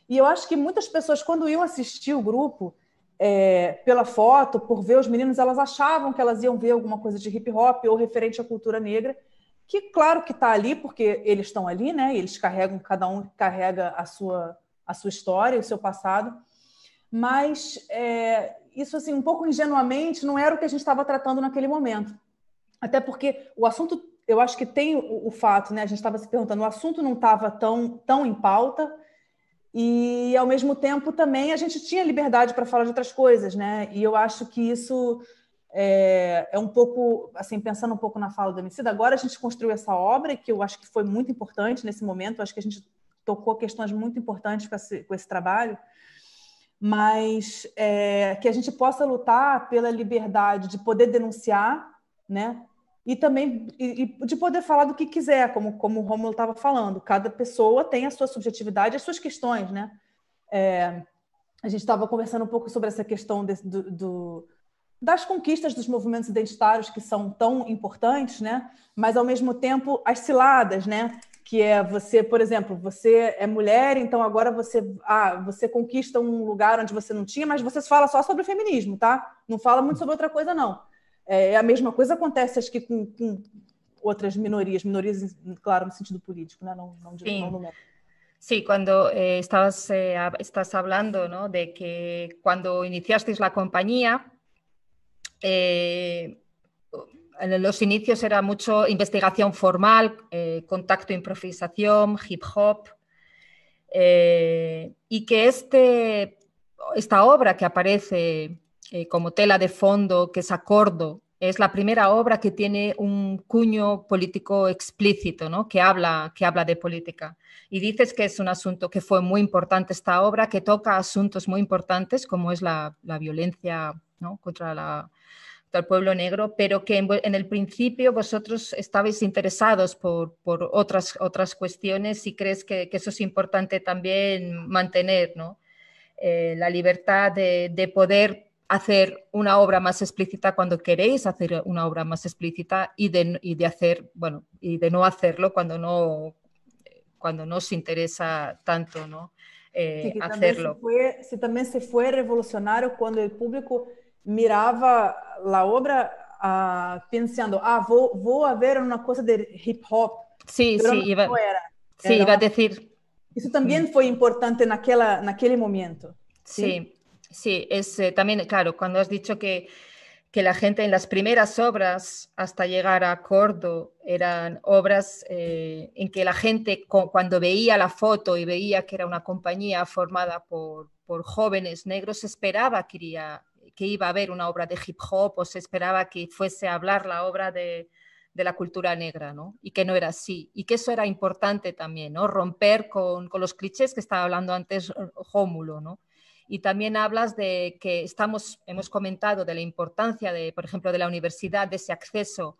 E eu acho que muitas pessoas, quando iam assistir o grupo, pela foto, por ver os meninos, elas achavam que elas iam ver alguma coisa de hip hop ou referente à cultura negra, que claro que está ali, porque eles estão ali, né? Eles carregam, cada um carrega a sua história, o seu passado, mas isso, assim, um pouco ingenuamente, não era o que a gente estava tratando naquele momento. Até porque o assunto, eu acho que tem o fato, né? A gente estava se perguntando, o assunto não estava tão em pauta e, ao mesmo tempo, também a gente tinha liberdade para falar de outras coisas, né? E eu acho que isso é um pouco, assim, pensando um pouco na fala do Emicida, agora a gente construiu essa obra, que eu acho que foi muito importante nesse momento, eu acho que a gente tocou questões muito importantes com esse trabalho, mas que a gente possa lutar pela liberdade de poder denunciar, né? E também de poder falar do que quiser, como o Rômulo estava falando. Cada pessoa tem a sua subjetividade, as suas questões, né? A gente estava conversando um pouco sobre essa questão das conquistas dos movimentos identitários, que são tão importantes, né? Mas, ao mesmo tempo, as ciladas, né? Que é você, por exemplo, você é mulher, então agora você conquista um lugar onde você não tinha, mas você fala só sobre feminismo, tá? Não fala muito sobre outra coisa, não. A mesma coisa acontece, acho que, com outras minorias, claro, no sentido político, né? Não no Sí, cuando estás hablando, ¿no? De que cuando iniciasteis la compañía, en los inicios era mucho investigación formal, contacto, improvisación, hip hop, y que esta obra que aparece como tela de fondo, que es Acordo. Es la primera obra que tiene un cuño político explícito, ¿no? que habla de política. Y dices que es un asunto que fue muy importante esta obra, que toca asuntos muy importantes como es la violencia, ¿no? contra el pueblo negro, pero que en el principio vosotros estabais interesados por otras cuestiones y crees que eso es importante también mantener, ¿no? La libertad de poder hacer una obra más explícita cuando queréis hacer una obra más explícita y de hacer, bueno, y de no hacerlo cuando no os interesa tanto, ¿no? Sí, que hacerlo. también se fue revolucionario cuando el público miraba la obra pensando, voy a ver una cosa de hip hop, Sí, pero sí, no era. sí, Era iba a decir. Isso também foi importante naquele momento. Sí, sí, es también, claro, cuando has dicho que la gente en las primeras obras, hasta llegar a Acordo, eran obras en que la gente cuando veía la foto y veía que era una compañía formada por jóvenes negros, esperaba que iba a haber una obra de hip hop o se esperaba que fuese a hablar la obra de la cultura negra, ¿no? Y que no era así. Y que eso era importante también, ¿no? Romper con los clichés que estaba hablando antes Rómulo, ¿no? Y también hablas de que hemos comentado de la importancia por ejemplo, de la universidad, de ese acceso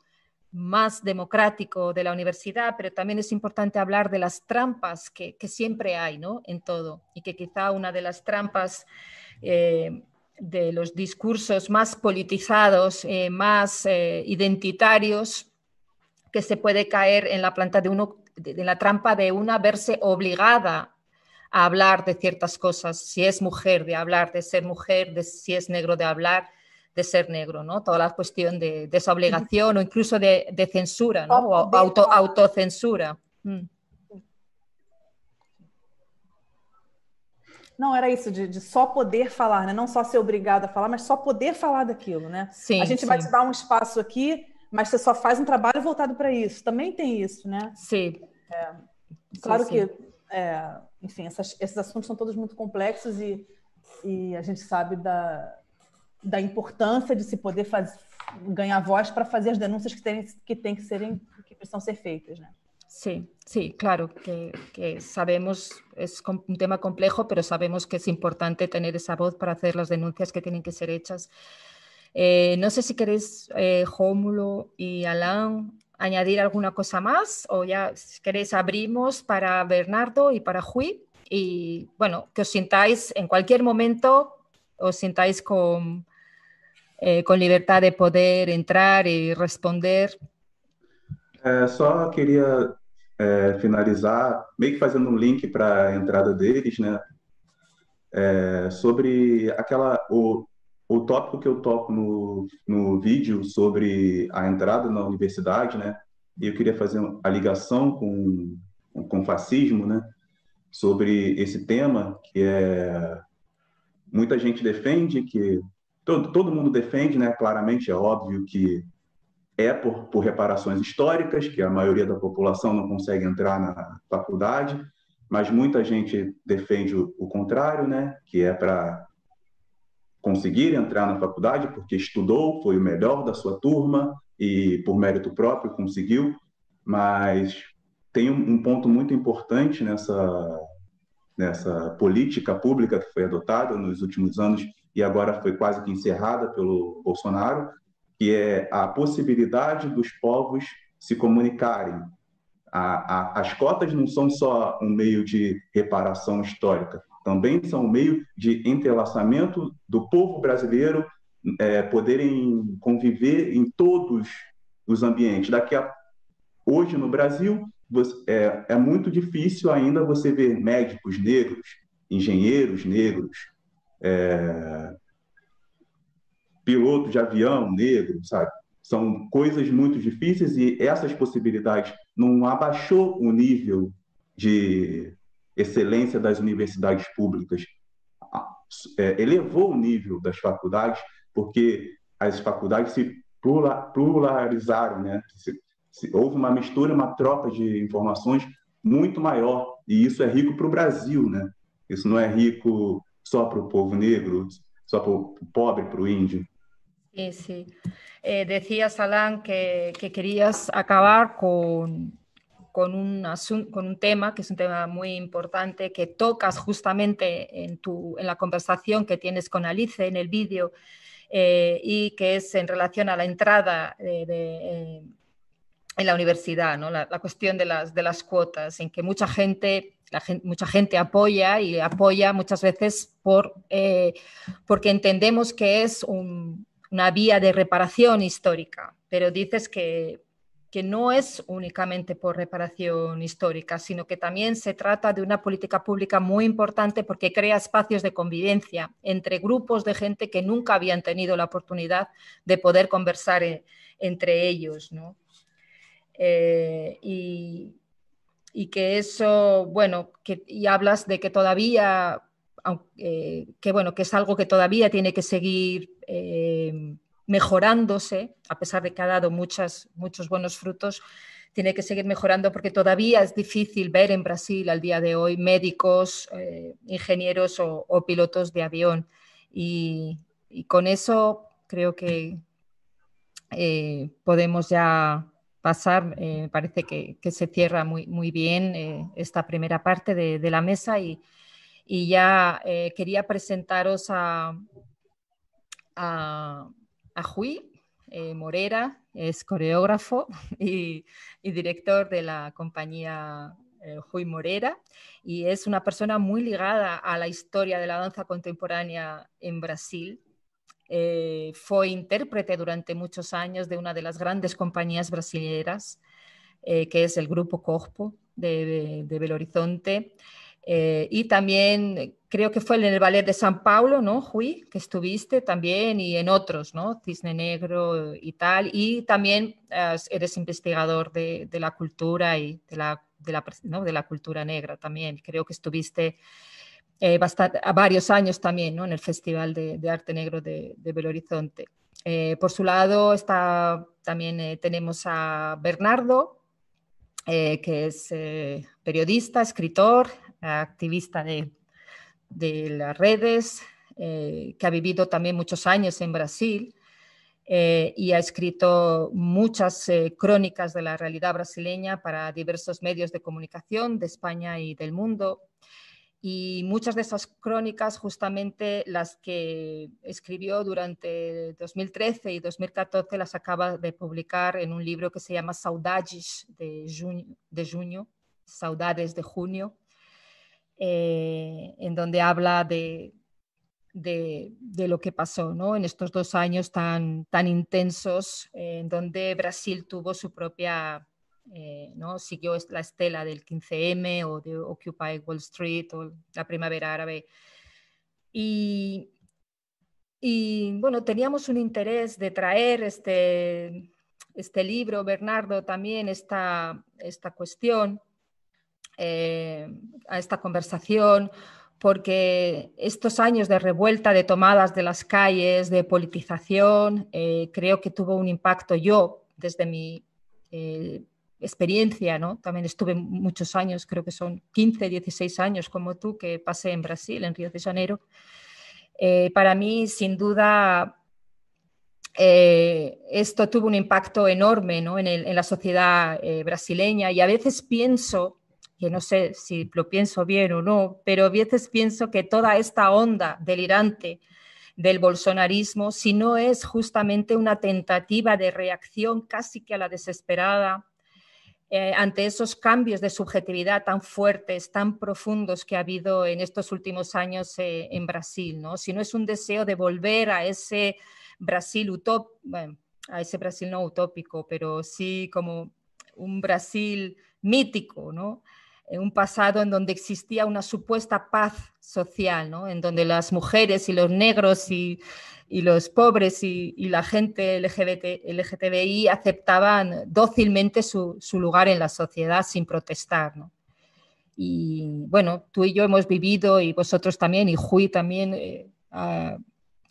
más democrático de la universidad, pero también es importante hablar de las trampas que siempre hay, ¿no? en todo. Y que quizá una de las trampas de los discursos más politizados, más identitarios, que se puede caer en la trampa de una verse obligada a hablar de ciertas cosas, si es mujer, de hablar de ser mujer, si es negro, de hablar de ser negro, ¿no? Toda la cuestión de esa obligación o incluso de censura, ¿no? O autocensura. Não, era isso, de só poder falar, né? Não só ser obrigado a falar, mas só poder falar daquilo, né? Sim, a gente vai te dar um espaço aqui, mas você só faz um trabalho voltado para isso. Também tem isso, né? Sim. Claro que, enfim, esses assuntos são todos muito complexos e a gente sabe da importância de se poder ganhar voz para fazer as denúncias que precisam ser feitas, né? Sí, sí, claro, que sabemos, es un tema complejo, pero sabemos que es importante tener esa voz para hacer las denuncias que tienen que ser hechas. No sé si queréis, Rómulo y Alain, añadir alguna cosa más o ya, si queréis, abrimos para Bernardo y para Hui. Y bueno, que os sintáis en cualquier momento, os sintáis con libertad de poder entrar y responder. Só queria finalizar, meio que fazendo um link para a entrada deles, né? Sobre o tópico que eu toco no vídeo sobre a entrada na universidade, né? E eu queria fazer a ligação com fascismo, né? Sobre esse tema, que muita gente defende, que todo mundo defende, né? Claramente, é óbvio que por reparações históricas, que a maioria da população não consegue entrar na faculdade, mas muita gente defende o contrário, né? Que é para conseguir entrar na faculdade porque estudou, foi o melhor da sua turma e por mérito próprio conseguiu, mas tem um ponto muito importante nessa política pública que foi adotada nos últimos anos e agora foi quase que encerrada pelo Bolsonaro, que é a possibilidade dos povos se comunicarem. As cotas não são só um meio de reparação histórica, também são um meio de entrelaçamento do povo brasileiro, poderem conviver em todos os ambientes. Hoje, no Brasil, é muito difícil ainda você ver médicos negros, engenheiros negros, piloto de avião negro, sabe? São coisas muito difíceis e essas possibilidades não abaixou o nível de excelência das universidades públicas, elevou o nível das faculdades, porque as faculdades se pluralizaram, né? Houve uma mistura, uma troca de informações muito maior, e isso é rico para o Brasil, né? Isso não é rico só para o povo negro, só para o pobre, para o índio. Sí, sí. Decías, Alan, que querías acabar con un tema que es un tema muy importante, que tocas justamente en la conversación que tienes con Alice en el vídeo, y que es en relación a la entrada en la universidad, ¿no? La cuestión de las cuotas, en que mucha gente apoya, y apoya muchas veces porque entendemos que es una vía de reparación histórica, pero dices que no es únicamente por reparación histórica, sino que también se trata de una política pública muy importante porque crea espacios de convivencia entre grupos de gente que nunca habían tenido la oportunidad de poder conversar entre ellos, ¿no? Y que eso, bueno, y hablas de que todavía, que bueno, que es algo que todavía tiene que seguir mejorándose, a pesar de que ha dado muchos buenos frutos, tiene que seguir mejorando porque todavía es difícil ver en Brasil al día de hoy médicos, ingenieros o pilotos de avión. Y con eso creo que podemos ya pasar. Parece que se cierra muy bien esta primera parte de la mesa, y ya quería presentaros a Rui Morera. Es coreógrafo y director de la compañía Rui Morera, y es una persona muy ligada a la historia de la danza contemporánea en Brasil. Fue intérprete durante muchos años de una de las grandes compañías brasileñas, que es el Grupo Corpo de Belo Horizonte. Y también creo que fue en el Ballet de San Paulo, ¿no, Rui? Que estuviste también, y en otros, ¿no? Cisne Negro y tal. Y también eres investigador de la cultura y ¿no? de la cultura negra también. Creo que estuviste varios años también, ¿no? En el Festival de Arte Negro de Belo Horizonte. Por su lado también tenemos a Bernardo, que es periodista, escritor, activista de las redes, que ha vivido también muchos años en Brasil, y ha escrito muchas crónicas de la realidad brasileña para diversos medios de comunicación de España y del mundo. Y muchas de esas crónicas, justamente las que escribió durante 2013 y 2014, las acaba de publicar en un libro que se llama Saudades de Junio, Saudades de Junio, en donde habla de lo que pasó, ¿no? En estos 2 años tan intensos, en donde Brasil tuvo su propia... ¿no? Siguió la estela del 15M o de Occupy Wall Street o la Primavera Árabe. Y bueno, teníamos un interés de traer este libro, Bernardo, también esta cuestión a esta conversación, porque estos años de revuelta, de tomadas de las calles, de politización, creo que tuvo un impacto. Yo, desde mi experiencia, ¿no? También estuve muchos años, creo que son 15, 16 años como tú, que pasé en Brasil, en Río de Janeiro. Para mí, sin duda, esto tuvo un impacto enorme, ¿no? en la sociedad brasileña, y a veces pienso, que no sé si lo pienso bien o no, pero a veces pienso que toda esta onda delirante del bolsonarismo, si no es justamente una tentativa de reacción casi que a la desesperada ante esos cambios de subjetividad tan fuertes, tan profundos que ha habido en estos últimos años en Brasil, ¿no? Si no es un deseo de volver a ese Brasil utópico, bueno, a ese Brasil no utópico, pero sí como un Brasil mítico, ¿no? Un pasado en donde existía una supuesta paz social, ¿no? En donde las mujeres y los negros y los pobres y la gente LGTBI aceptaban dócilmente su lugar en la sociedad sin protestar, ¿no? Y bueno, tú y yo hemos vivido, y vosotros también, y Rui también,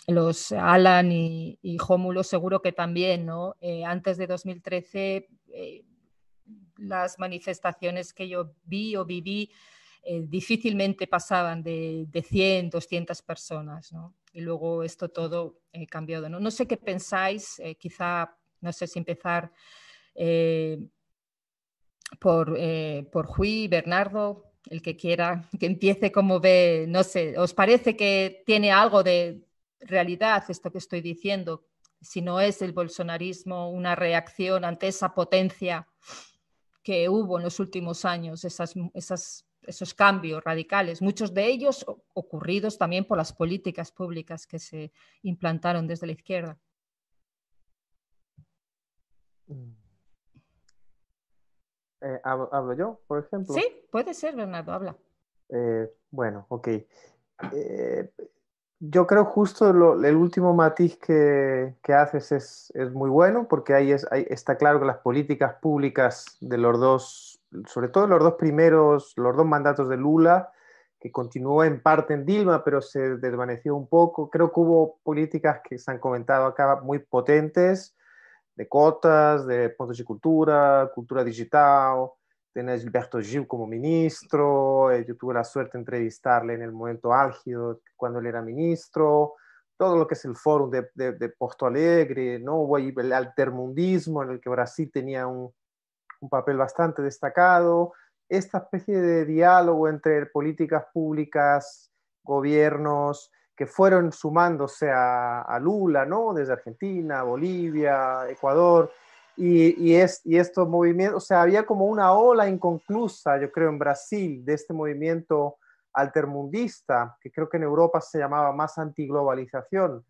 los Alan y Jómulo seguro que también, ¿no? Antes de 2013, las manifestaciones que yo vi o viví difícilmente pasaban de 100, 200 personas, ¿no? y luego esto todo cambiado, ¿no? No sé qué pensáis, quizá, no sé si empezar por Juí, Bernardo, el que quiera que empiece, como ve, no sé, ¿os parece que tiene algo de realidad esto que estoy diciendo? Si no es el bolsonarismo una reacción ante esa potencia que hubo en los últimos años, esos cambios radicales, muchos de ellos ocurridos también por las políticas públicas que se implantaron desde la izquierda. ¿Hablo yo, por ejemplo? Sí, puede ser, Bernardo, habla. Bueno, ok. Yo creo justo el último matiz que haces es muy bueno, porque ahí está claro que las políticas públicas de los dos, sobre todo los dos primeros, los dos mandatos de Lula, que continuó en parte en Dilma, pero se desvaneció un poco. Creo que hubo políticas que se han comentado acá muy potentes, de cotas, de puntos de cultura, cultura digital. Tenés Gilberto Gil como ministro, yo tuve la suerte de entrevistarle en el momento álgido cuando él era ministro, todo lo que es el fórum de Porto Alegre, ¿no? Hubo ahí el altermundismo en el que Brasil tenía un papel bastante destacado, esta especie de diálogo entre políticas públicas, gobiernos, que fueron sumándose a Lula, ¿no? Desde Argentina, Bolivia, Ecuador, y estos movimientos, o sea, había como una ola inconclusa, yo creo, en Brasil, de este movimiento altermundista, que creo que en Europa se llamaba más antiglobalización.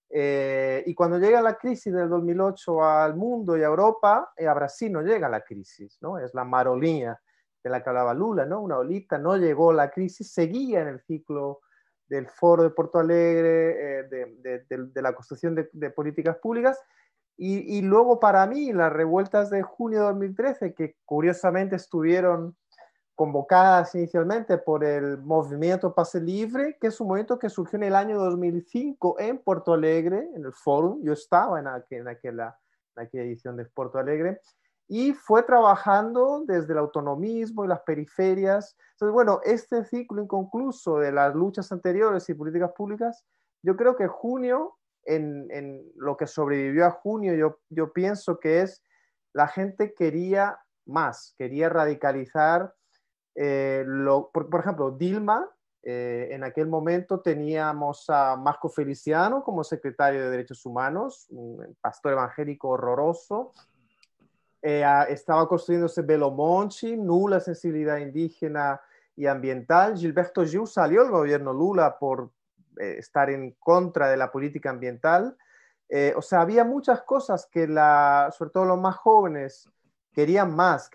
Y cuando llega la crisis del 2008 al mundo y a Europa, a Brasil no llega la crisis, ¿no? Es la marolinha de la que hablaba Lula, ¿no? Una olita, no llegó la crisis, seguía en el ciclo del foro de Porto Alegre, de la construcción de políticas públicas. Y luego para mí las revueltas de junio de 2013, que curiosamente estuvieron convocadas inicialmente por el movimiento Pase Libre, que es un movimiento que surgió en el año 2005 en Porto Alegre, en el Fórum. Yo estaba en aquella edición de Porto Alegre, y fue trabajando desde el autonomismo y las periferias. Entonces, bueno, este ciclo inconcluso de las luchas anteriores y políticas públicas, yo creo que junio, en lo que sobrevivió a junio, yo pienso que es la gente quería más, quería radicalizar. Por ejemplo, Dilma, en aquel momento teníamos a Marco Feliciano como secretario de Derechos Humanos, un pastor evangélico horroroso. Estaba construyéndose Belo Monte, nula sensibilidad indígena y ambiental. Gilberto Gil salió del gobierno Lula por estar en contra de la política ambiental. O sea, había muchas cosas que sobre todo los más jóvenes querían más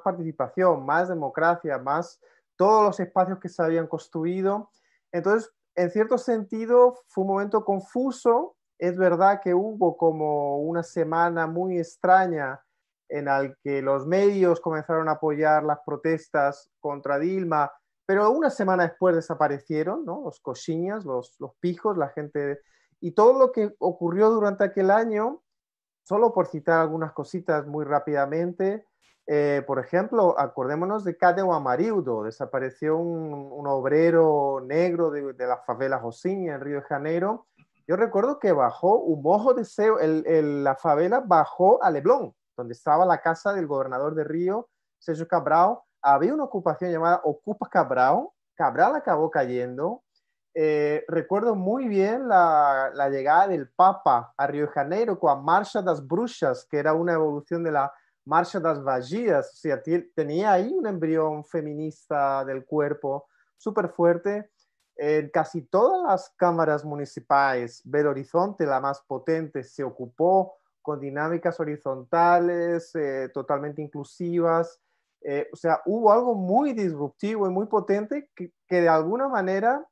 participación, más democracia, más todos los espacios que se habían construido. Entonces, en cierto sentido, fue un momento confuso. Es verdad que hubo como una semana muy extraña en la que los medios comenzaron a apoyar las protestas contra Dilma, pero una semana después desaparecieron, ¿no? Los coxinhas, los pijos, la gente. Y todo lo que ocurrió durante aquel año, solo por citar algunas cositas muy rápidamente, por ejemplo, acordémonos de Cadeu Amarildo, desapareció un obrero negro de la favela Rocinha en Río de Janeiro. Yo recuerdo que bajó un mojo de ceo, la favela bajó a Leblon, donde estaba la casa del gobernador de Río, Sérgio Cabral. Había una ocupación llamada Ocupa Cabral. Cabral acabó cayendo. Recuerdo muy bien la llegada del Papa a Río de Janeiro con la Marcha das Bruxas, que era una evolución de la Marcha das Vagias. O sea, tenía ahí un embrión feminista del cuerpo súper fuerte. Casi todas las cámaras municipales, Belo Horizonte, la más potente, se ocupó con dinámicas horizontales, totalmente inclusivas. O sea, hubo algo muy disruptivo y muy potente que de alguna manera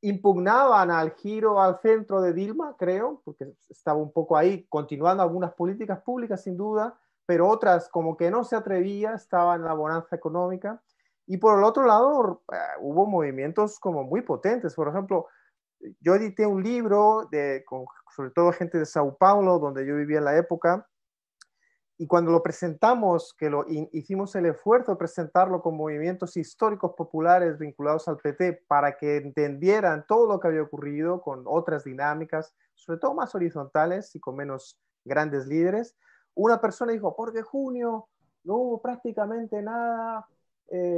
impugnaban al giro al centro de Dilma, creo, porque estaba un poco ahí continuando algunas políticas públicas sin duda, pero otras como que no se atrevía, estaban en la bonanza económica. Y por el otro lado, hubo movimientos como muy potentes. Por ejemplo, yo edité un libro sobre todo gente de Sao Paulo, donde yo vivía en la época, y cuando lo presentamos, que hicimos el esfuerzo de presentarlo con movimientos históricos populares vinculados al PT para que entendieran todo lo que había ocurrido con otras dinámicas, sobre todo más horizontales y con menos grandes líderes, una persona dijo, porque junio no hubo prácticamente nada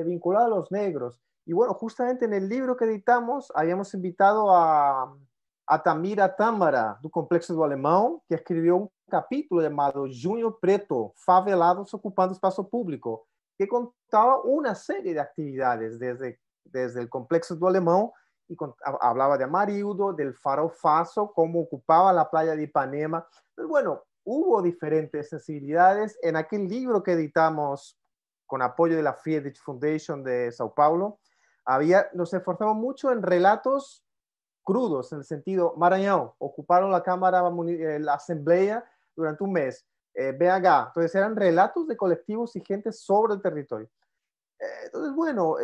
vinculado a los negros. Y bueno, justamente en el libro que editamos habíamos invitado a Tamira Tâmara, do Complexo do Alemão, que escribió un capítulo llamado Junho Preto, favelados ocupando espacio público, que contaba una serie de actividades desde el Complexo do Alemão, y hablaba de Amarildo, del Farofaso, cómo ocupaba la playa de Ipanema. Pero bueno, hubo diferentes sensibilidades. En aquel libro que editamos con apoyo de la Friedrich Foundation de Sao Paulo, nos esforzamos mucho en relatos crudos, en el sentido, Maranhão, ocuparon la Cámara, la Asamblea durante un mes, BH, entonces eran relatos de colectivos y gente sobre el territorio. Entonces, bueno,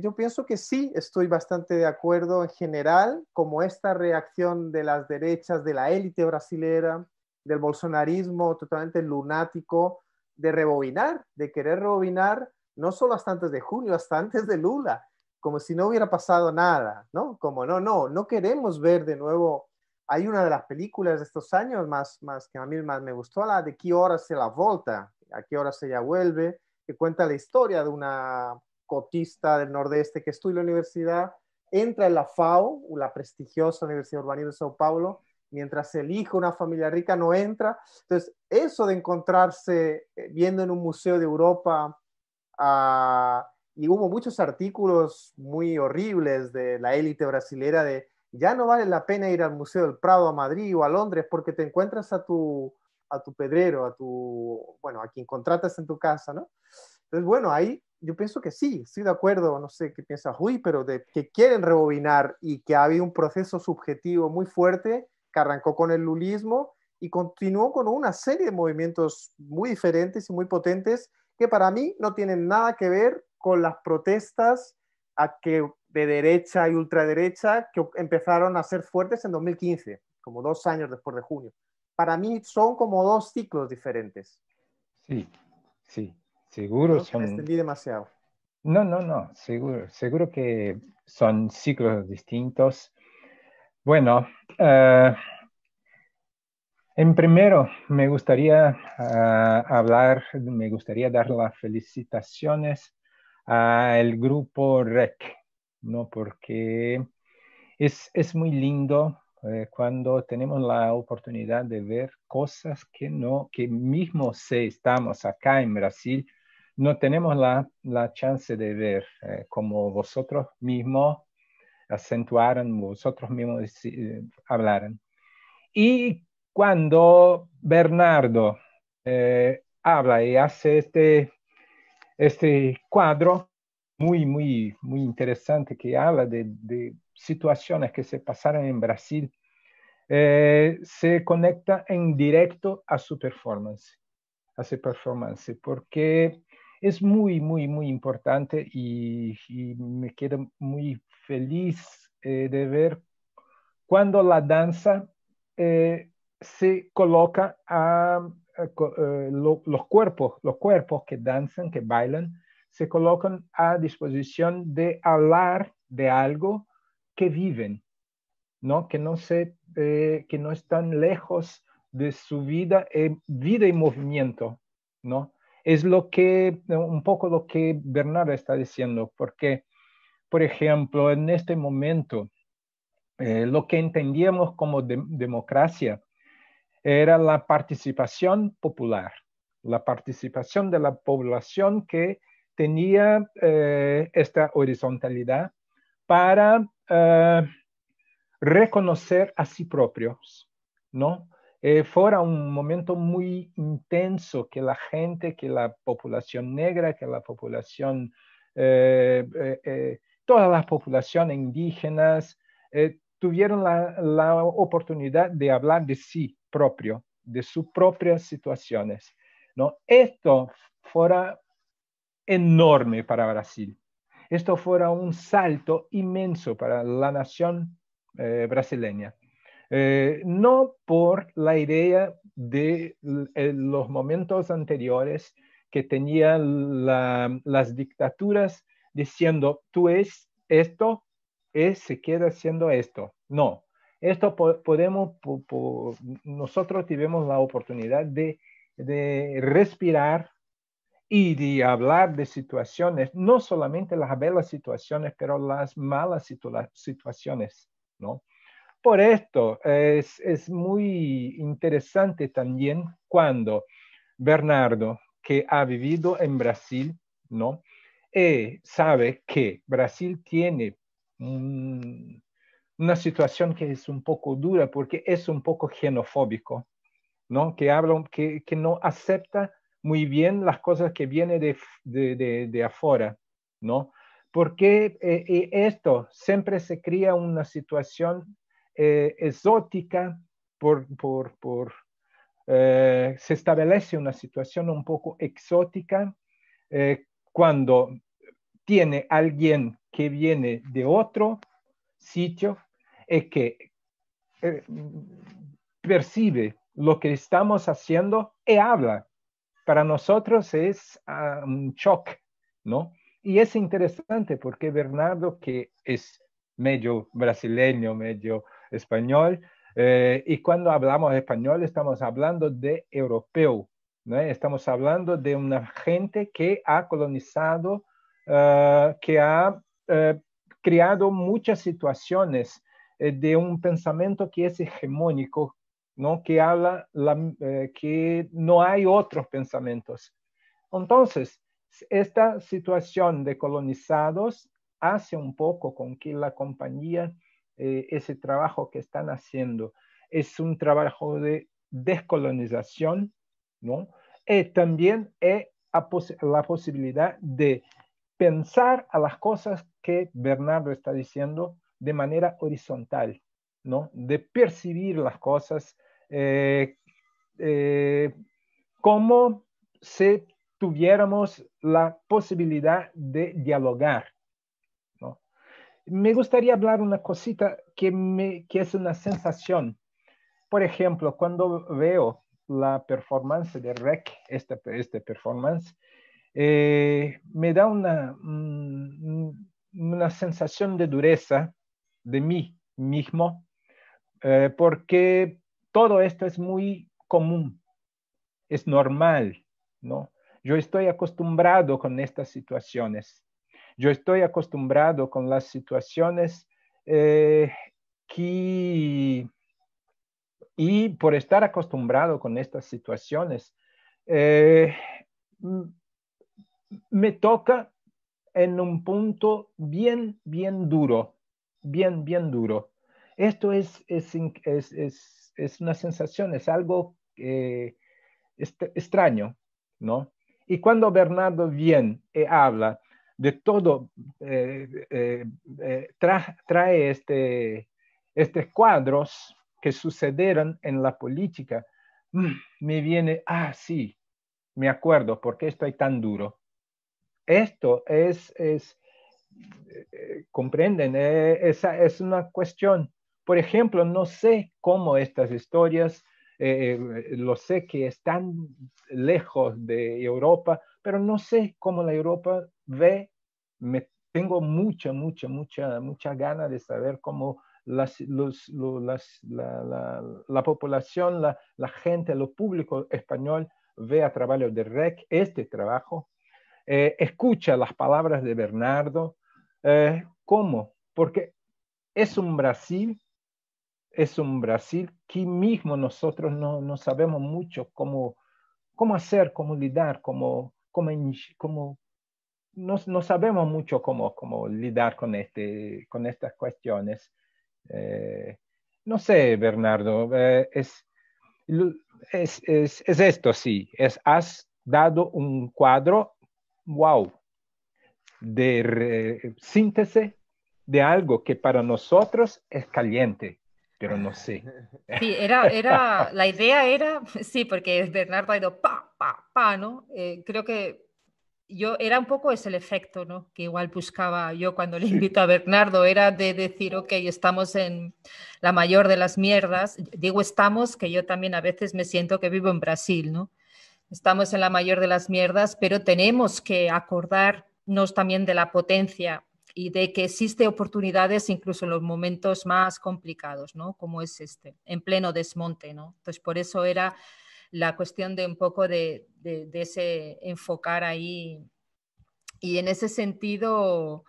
yo pienso que sí, estoy bastante de acuerdo en general, como esta reacción de las derechas, de la élite brasilera, del bolsonarismo totalmente lunático, de rebobinar, de querer rebobinar, no solo hasta antes de junio, hasta antes de Lula, como si no hubiera pasado nada, ¿no? Como no queremos ver de nuevo. Hay una de las películas de estos años más que a mí más me gustó, la de ¿Qué hora se la volta? ¿A qué hora se ya vuelve? Que cuenta la historia de una cotista del Nordeste que estudia en la universidad, entra en la FAO, la prestigiosa Universidad Urbanismo de Sao Paulo, mientras elige una familia rica no entra. Entonces, eso de encontrarse viendo en un museo de Europa, y hubo muchos artículos muy horribles de la élite brasilera de ya no vale la pena ir al Museo del Prado a Madrid o a Londres porque te encuentras a tu pedrero, a quien contratas en tu casa, ¿no? Entonces, bueno, ahí yo pienso que sí, estoy de acuerdo, no sé qué piensa Rui, pero de que quieren rebobinar y que ha habido un proceso subjetivo muy fuerte que arrancó con el lulismo y continuó con una serie de movimientos muy diferentes y muy potentes que para mí no tienen nada que ver con las protestas de derecha y ultraderecha que empezaron a ser fuertes en 2015, como 2 años después de junio. Para mí son como 2 ciclos diferentes. Sí, seguro ¿No? son... Me extendí demasiado. No, seguro que son ciclos distintos. Bueno, en primero me gustaría me gustaría dar las felicitaciones al grupo REC, ¿no? Porque es muy lindo cuando tenemos la oportunidad de ver cosas que mismo si estamos acá en Brasil, no tenemos la chance de ver, como vosotros mismos acentuaron, vosotros mismos hablaron. Y cuando Bernardo habla y hace este cuadro muy interesante que habla de situaciones que se pasaron en Brasil, se conecta en directo a su performance, porque es muy importante y me quedo muy feliz de ver cuando la danza se coloca los cuerpos que danzan, que bailan, se colocan a disposición de hablar de algo que viven, ¿no? Que no están lejos de su vida y movimiento, ¿no? Es un poco lo que Bernardo está diciendo, porque, por ejemplo, en este momento, lo que entendíamos como democracia era la participación popular, la participación de la población que tenía esta horizontalidad para reconocer a sí propios, ¿no? Fuera un momento muy intenso que la gente, que la población negra, que la población, todas las poblaciones indígenas, tuvieron la oportunidad de hablar de sí propio, de sus propias situaciones, ¿no? Esto fuera enorme para Brasil. Esto fuera un salto inmenso para la nación brasileña, No por la idea de los momentos anteriores que tenían las dictaduras diciendo, tú es esto, se queda siendo esto. No, esto podemos, nosotros tuvimos la oportunidad de respirar y de hablar de situaciones, no solamente las belas situaciones, pero las malas situaciones, ¿no? Por esto es muy interesante también cuando Bernardo, que ha vivido en Brasil, ¿no? Sabe que Brasil tiene una situación que es un poco dura porque es un poco xenofóbico, ¿no? Que habla, que no acepta muy bien las cosas que vienen de afuera, ¿no? Porque esto siempre se crea una situación exótica se establece una situación un poco exótica cuando tiene alguien que viene de otro sitio y que percibe lo que estamos haciendo y habla. Para nosotros es un shock, ¿no? Y es interesante porque Bernardo, que es medio brasileño, medio español, y cuando hablamos español estamos hablando de europeo, ¿no? Estamos hablando de una gente que ha colonizado, que ha creado muchas situaciones de un pensamiento que es hegemónico, ¿no? Que habla que no hay otros pensamientos. Entonces, esta situación de colonizados hace un poco con que la compañía, ese trabajo que están haciendo, es un trabajo de descolonización, ¿no? Y también la posibilidad de pensar a las cosas que Bernardo está diciendo de manera horizontal, ¿no? De percibir las cosas como si tuviéramos la posibilidad de dialogar, ¿no? Me gustaría hablar una cosita que es una sensación. Por ejemplo, cuando veo la performance de REC, esta performance, me da una sensación de dureza de mí mismo, porque todo esto es muy común, es normal, ¿no? Yo estoy acostumbrado con estas situaciones. Yo estoy acostumbrado con las situaciones y por estar acostumbrado con estas situaciones, me toca en un punto bien, bien duro, bien, bien duro. Esto es una sensación, es algo extraño, ¿no? Y cuando Bernardo viene y habla de todo, trae estos cuadros que sucedieron en la política, me viene, sí, me acuerdo, ¿por qué estoy tan duro? Esto comprenden, es una cuestión. Por ejemplo, no sé cómo estas historias, lo sé que están lejos de Europa, pero no sé cómo la Europa ve. Tengo mucha gana de saber cómo la población, la gente, lo público español ve a través de REC este trabajo. Escucha las palabras de Bernardo. ¿Cómo? Porque es un Brasil que mismo nosotros no sabemos mucho cómo hacer, cómo lidiar, no sabemos mucho cómo lidiar con estas cuestiones. No sé, Bernardo, es esto, sí, has dado un cuadro, wow, de síntesis de algo que para nosotros es caliente, pero no sé. Sí, la idea era, sí, porque Bernardo ha ido pa, ¿no? Creo que yo era un poco ese el efecto, ¿no? Que igual buscaba yo cuando le invito a Bernardo, era de decir, ok, estamos en la mayor de las mierdas. Digo estamos, que yo también a veces me siento que vivo en Brasil, ¿no? Estamos en la mayor de las mierdas, pero tenemos que acordarnos también de la potencia y de que existe oportunidades incluso en los momentos más complicados, ¿no? Como es este, en pleno desmonte, ¿no? Entonces, por eso era la cuestión de un poco de ese enfocar ahí. Y en ese sentido,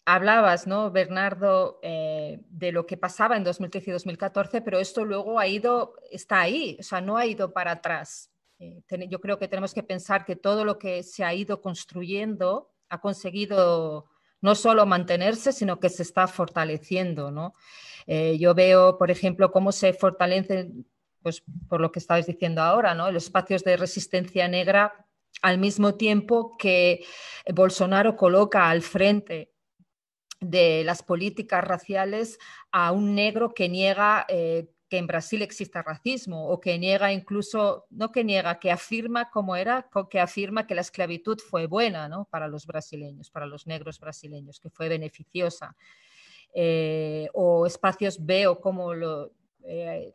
hablabas, ¿no, Bernardo, de lo que pasaba en 2013 y 2014, pero esto luego está ahí, o sea, no ha ido para atrás. Yo creo que tenemos que pensar que todo lo que se ha ido construyendo ha conseguido no solo mantenerse, sino que se está fortaleciendo, ¿no? Yo veo, por ejemplo, cómo se fortalecen, pues por lo que estabais diciendo ahora, ¿no? Los espacios de resistencia negra, al mismo tiempo que Bolsonaro coloca al frente de las políticas raciales a un negro que niega que en Brasil exista racismo, o que niega incluso, no que niega, que afirma que afirma que la esclavitud fue buena, ¿no? Para los brasileños, para los negros brasileños, que fue beneficiosa. O espacios, veo cómo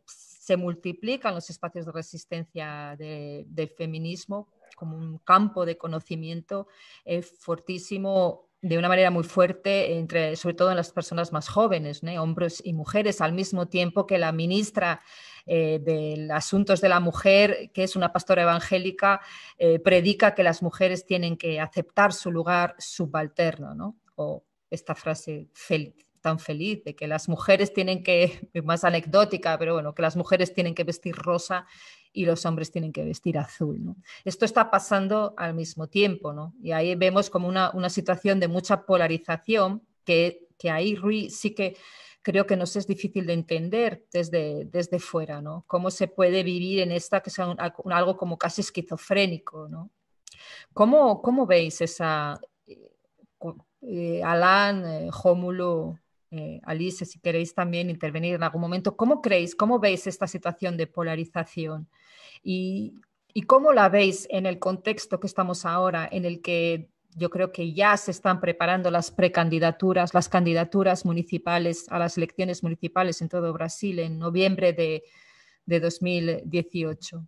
se multiplican los espacios de resistencia del feminismo como un campo de conocimiento fortísimo, de una manera muy fuerte, sobre todo en las personas más jóvenes, ¿no? Hombres y mujeres, al mismo tiempo que la ministra de Asuntos de la Mujer, que es una pastora evangélica, predica que las mujeres tienen que aceptar su lugar subalterno, ¿no? O esta frase tan feliz de que las mujeres tienen que, más anecdótica, pero bueno, que las mujeres tienen que vestir rosa y los hombres tienen que vestir azul, ¿no? Esto está pasando al mismo tiempo, ¿no? Y ahí vemos como una situación de mucha polarización que ahí, Rui, sí que creo que nos es difícil de entender desde fuera, ¿no? Cómo se puede vivir en esta, que es algo como casi esquizofrénico, ¿no? ¿Cómo veis esa... Alan, Jómulo, Alice, si queréis también intervenir en algún momento, cómo veis esta situación de polarización? ¿Y cómo la veis en el contexto que estamos ahora, en el que yo creo que ya se están preparando las precandidaturas, las candidaturas municipales a las elecciones municipales en todo Brasil en noviembre de 2018?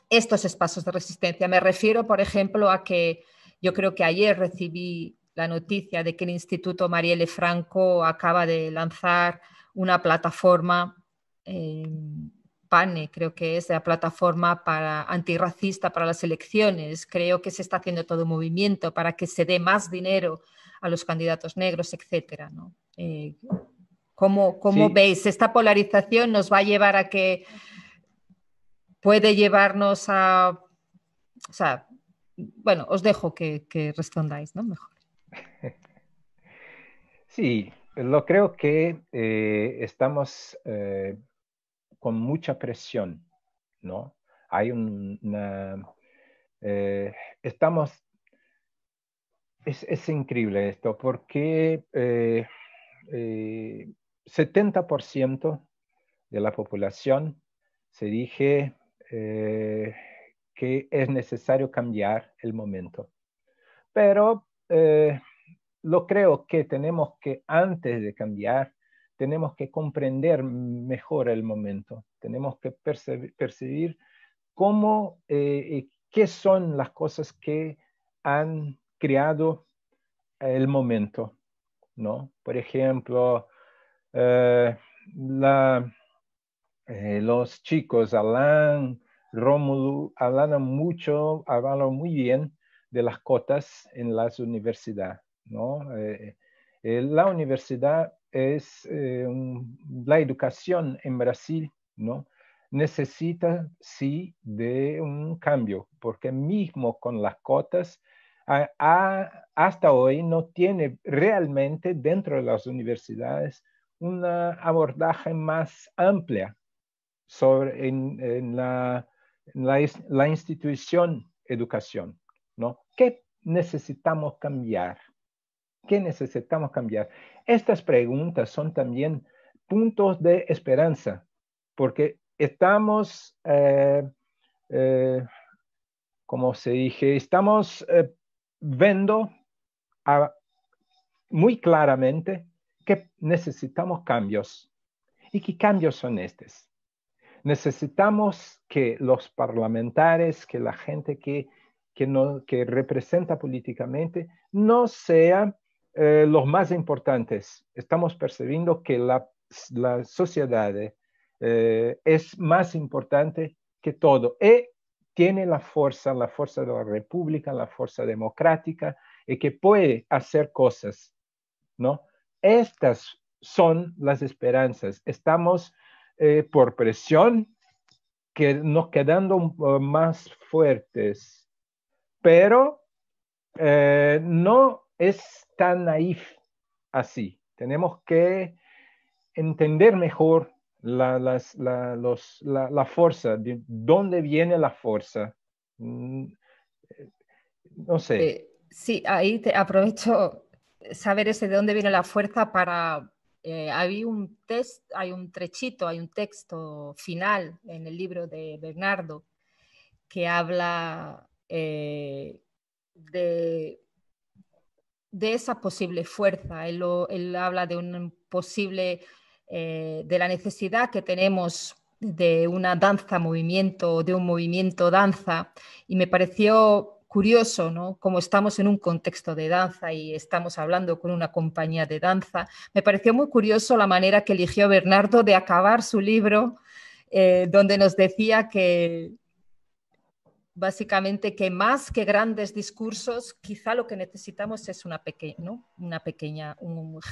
Estos espacios de resistencia. Me refiero, por ejemplo, a que yo creo que ayer recibí la noticia de que el Instituto Marielle Franco acaba de lanzar una plataforma, PANE, creo que es la plataforma antirracista para las elecciones. Creo que se está haciendo todo un movimiento para que se dé más dinero a los candidatos negros, etcétera, ¿no? ¿Cómo sí. veis? ¿Esta polarización nos va a llevar a que puede llevarnos a... O sea, bueno, os dejo que respondáis, ¿no? Mejor. Sí, lo creo que estamos con mucha presión, ¿no? Hay estamos... Es increíble esto, porque 70% de la población se dice que es necesario cambiar el momento. Pero lo creo que tenemos que, antes de cambiar, tenemos que comprender mejor el momento. Tenemos que percibir cómo, qué son las cosas que han creado el momento, ¿no? Por ejemplo, los chicos, Alan, Rómulo, hablan muy bien de las cotas en las universidades, ¿no? La universidad es la educación en Brasil, ¿no? Necesita, sí, de un cambio, porque mismo con las cotas, hasta hoy no tiene realmente dentro de las universidades una abordaje más amplia sobre en la institución educación, ¿no? ¿Qué necesitamos cambiar? ¿Qué necesitamos cambiar? Estas preguntas son también puntos de esperanza, porque estamos como se dije, estamos viendo muy claramente que necesitamos cambios. ¿Y qué cambios son estos? Necesitamos que los parlamentarios, que la gente que representa políticamente, no sean los más importantes. Estamos percibiendo que la sociedad es más importante que todo. Y tiene la fuerza de la república, la fuerza democrática, y que puede hacer cosas, ¿no? Estas son las esperanzas. Estamos por presión que nos quedando más fuertes, pero no es tan naif así. Tenemos que entender mejor la fuerza, de dónde viene la fuerza. No sé. Sí, ahí aprovecho saber ese de dónde viene la fuerza para... hay un trechito, hay un texto final en el libro de Bernardo que habla de esa posible fuerza. Él habla de un posible, de la necesidad que tenemos de una danza-movimiento, de un movimiento-danza, y me pareció curioso, ¿no? Como estamos en un contexto de danza y estamos hablando con una compañía de danza, me pareció muy curioso la manera que eligió Bernardo de acabar su libro, donde nos decía que básicamente que más que grandes discursos, quizá lo que necesitamos es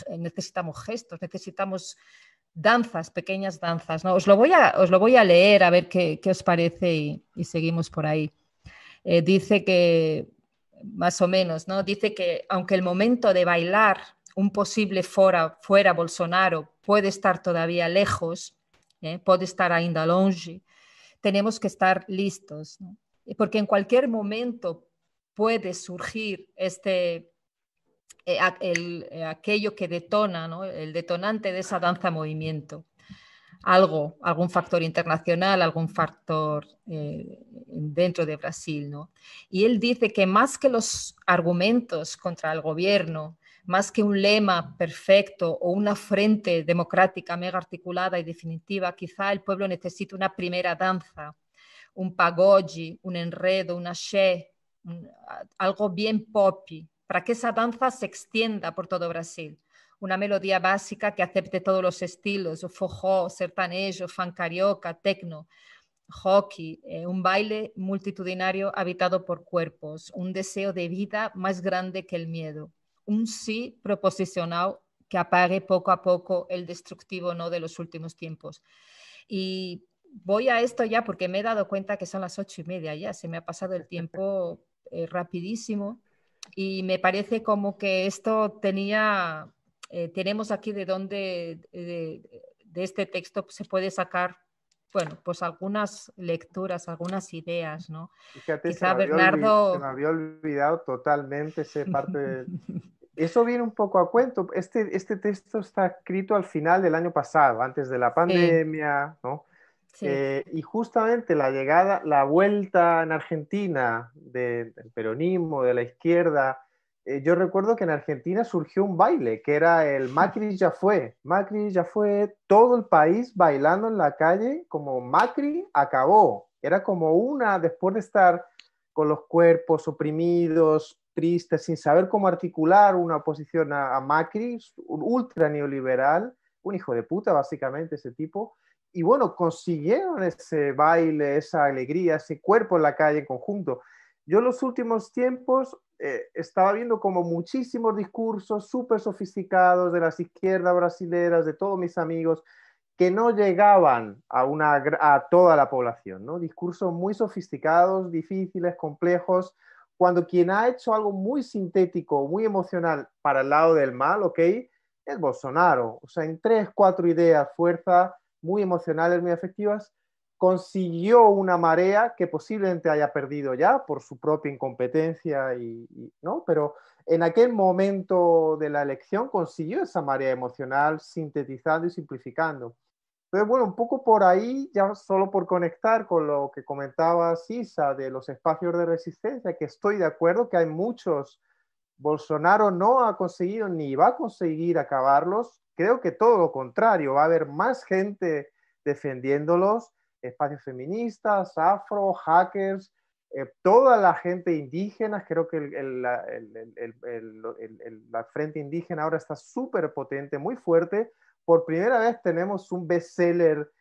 necesitamos gestos, necesitamos danzas, pequeñas danzas, ¿no? Os lo voy a leer a ver qué os parece y seguimos por ahí. Dice que, más o menos, ¿no? Dice que aunque el momento de bailar un posible fuera Bolsonaro puede estar todavía lejos, puede estar ainda longe, tenemos que estar listos, ¿no? Porque en cualquier momento puede surgir aquello que detona, ¿no? El detonante de esa danza-movimiento. Algún factor internacional, algún factor dentro de Brasil, ¿no? Y él dice que más que los argumentos contra el gobierno, más que un lema perfecto o una frente democrática mega articulada y definitiva, quizá el pueblo necesita una primera danza, un pagode, un enredo, un axé, algo bien poppy, para que esa danza se extienda por todo Brasil. Una melodía básica que acepte todos los estilos, o forró, sertanejo, funk carioca, tecno, hockey, un baile multitudinario habitado por cuerpos, un deseo de vida más grande que el miedo, un sí proposicional que apague poco a poco el destructivo no de los últimos tiempos. Y voy a esto ya porque me he dado cuenta que son las 8:30 ya, se me ha pasado el tiempo rapidísimo y me parece como que esto tenemos aquí de dónde, de este texto se puede sacar, bueno, pues algunas lecturas, algunas ideas, ¿no? Fíjate, Quizá se Bernardo... me había olvidado totalmente esa parte de... Eso viene un poco a cuento. Este texto está escrito al final del año pasado, antes de la pandemia, ¿no? Sí. Y justamente la vuelta en Argentina del peronismo, de la izquierda, yo recuerdo que en Argentina surgió un baile, que era el Macri ya fue, todo el país bailando en la calle como Macri acabó. Era como después de estar con los cuerpos oprimidos, tristes, sin saber cómo articular una oposición a Macri, un ultra neoliberal, un hijo de puta básicamente ese tipo. Y bueno, consiguieron ese baile, esa alegría, ese cuerpo en la calle en conjunto. Yo en los últimos tiempos estaba viendo como muchísimos discursos súper sofisticados de las izquierdas brasileras, de todos mis amigos, que no llegaban a toda la población, ¿no? Discursos muy sofisticados, difíciles, complejos, cuando quien ha hecho algo muy sintético, muy emocional para el lado del mal, ¿ok? Es Bolsonaro. O sea, en 3, 4 ideas, fuerza, muy emocionales, muy afectivas, consiguió una marea que posiblemente haya perdido ya por su propia incompetencia, ¿no? Pero en aquel momento de la elección consiguió esa marea emocional sintetizando y simplificando. Entonces, bueno, un poco por ahí, ya solo por conectar con lo que comentaba Sisa de los espacios de resistencia, que estoy de acuerdo que hay muchos. Bolsonaro no ha conseguido ni va a conseguir acabarlos. Creo que todo lo contrario, va a haber más gente defendiéndolos, espacios feministas, afro, hackers, toda la gente indígena. Creo que la frente indígena ahora está súper potente, muy fuerte. Por primera vez tenemos un bestseller,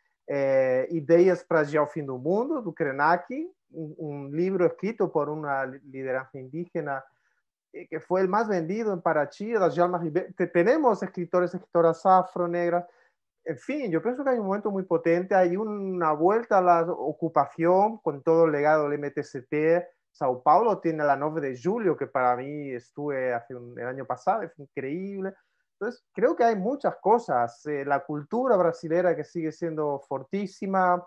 Ideias para o Fim do Mundo, do Krenak, un libro escrito por una lideranza indígena que fue el más vendido en Parachi. Tenemos escritores, escritoras afro, negras. En fin, yo pienso que hay un momento muy potente, hay una vuelta a la ocupación con todo el legado del MTCT. Sao Paulo tiene la 9 de julio, que para mí estuve el año pasado, es increíble. Entonces, creo que hay muchas cosas. La cultura brasilera que sigue siendo fortísima.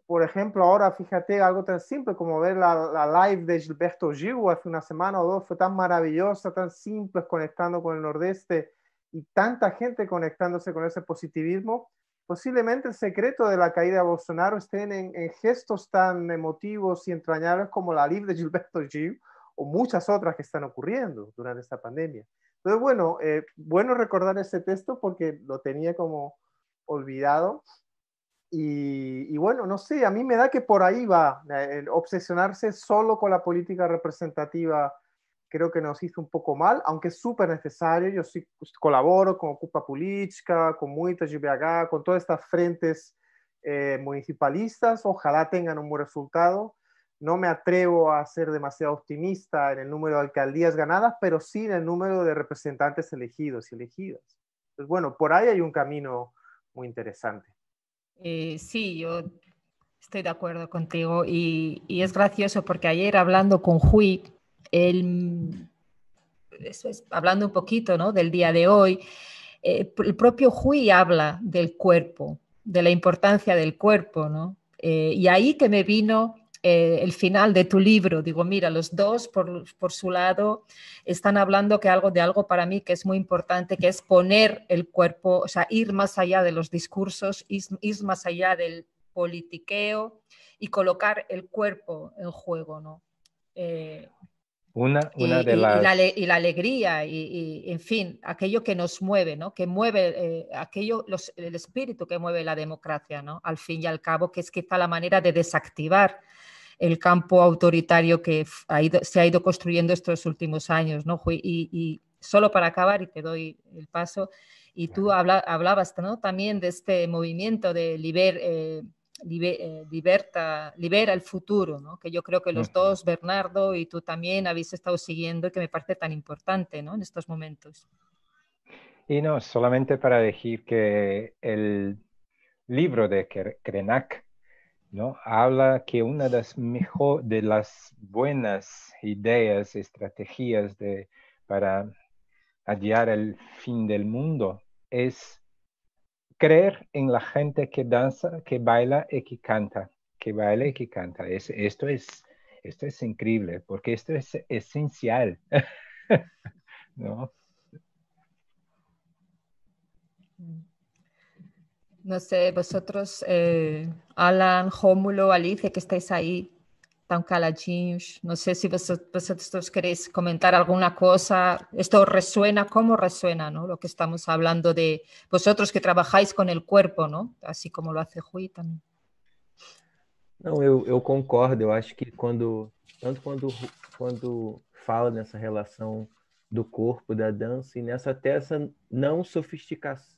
Por ejemplo, ahora fíjate, algo tan simple como ver la live de Gilberto Gil hace una semana o dos, fue tan maravillosa, tan simple, conectando con el Nordeste y tanta gente conectándose con ese positivismo. Posiblemente el secreto de la caída de Bolsonaro esté en gestos tan emotivos y entrañables como la live de Gilberto Gil o muchas otras que están ocurriendo durante esta pandemia. Entonces, bueno, bueno recordar ese texto porque lo tenía como olvidado. Y bueno, no sé, a mí me da que por ahí va. Obsesionarse solo con la política representativa creo que nos hizo un poco mal, aunque es súper necesario. Yo sí colaboro con Ocupa Política, con Muita GBH, con todas estas frentes municipalistas. Ojalá tengan un buen resultado. No me atrevo a ser demasiado optimista en el número de alcaldías ganadas, pero sí en el número de representantes elegidos y elegidas. Pues bueno, por ahí hay un camino muy interesante. Sí, yo estoy de acuerdo contigo y es gracioso porque ayer hablando con Hui, hablando un poquito, ¿no?, del día de hoy, el propio Hui habla del cuerpo, de la importancia del cuerpo, ¿no? Y ahí que me vino el final de tu libro. Digo, mira, los dos por su lado están hablando de algo para mí que es muy importante, que es poner el cuerpo, o sea, ir más allá de los discursos, ir más allá del politiqueo y colocar el cuerpo en juego, ¿no? Una Y, de y, y, la, las... y la alegría en fin, aquello que nos mueve, ¿no? Que mueve el espíritu que mueve la democracia, ¿no? Al fin y al cabo, que es quizá la manera de desactivar el campo autoritario que se ha ido construyendo estos últimos años, ¿no? Y solo para acabar, y te doy el paso, y tú hablabas, ¿no?, también de este movimiento de libera el futuro, ¿no?, que yo creo que los dos, Bernardo y tú también, habéis estado siguiendo y que me parece tan importante, ¿no?, en estos momentos. Y no, solamente para decir que el libro de Krenak, ¿no?, habla que una de las buenas ideas, estrategias para adiar el fin del mundo es creer en la gente que danza, que baila y que canta, que baila y que canta. Esto es increíble, porque esto es esencial, ¿no? No sé, vosotros, Alan, Jómulo, Alicia, que estáis ahí, tan caladinhos, no sé si vosotros queréis comentar alguna cosa. Esto resuena, ¿cómo resuena, ¿no?, lo que estamos hablando de vosotros que trabajáis con el cuerpo, ¿no?, así como lo hace Hui también. Não, eu concordo. Eu acho que quando fala nessa relação do corpo, da dança, e nessa até essa não sofisticação,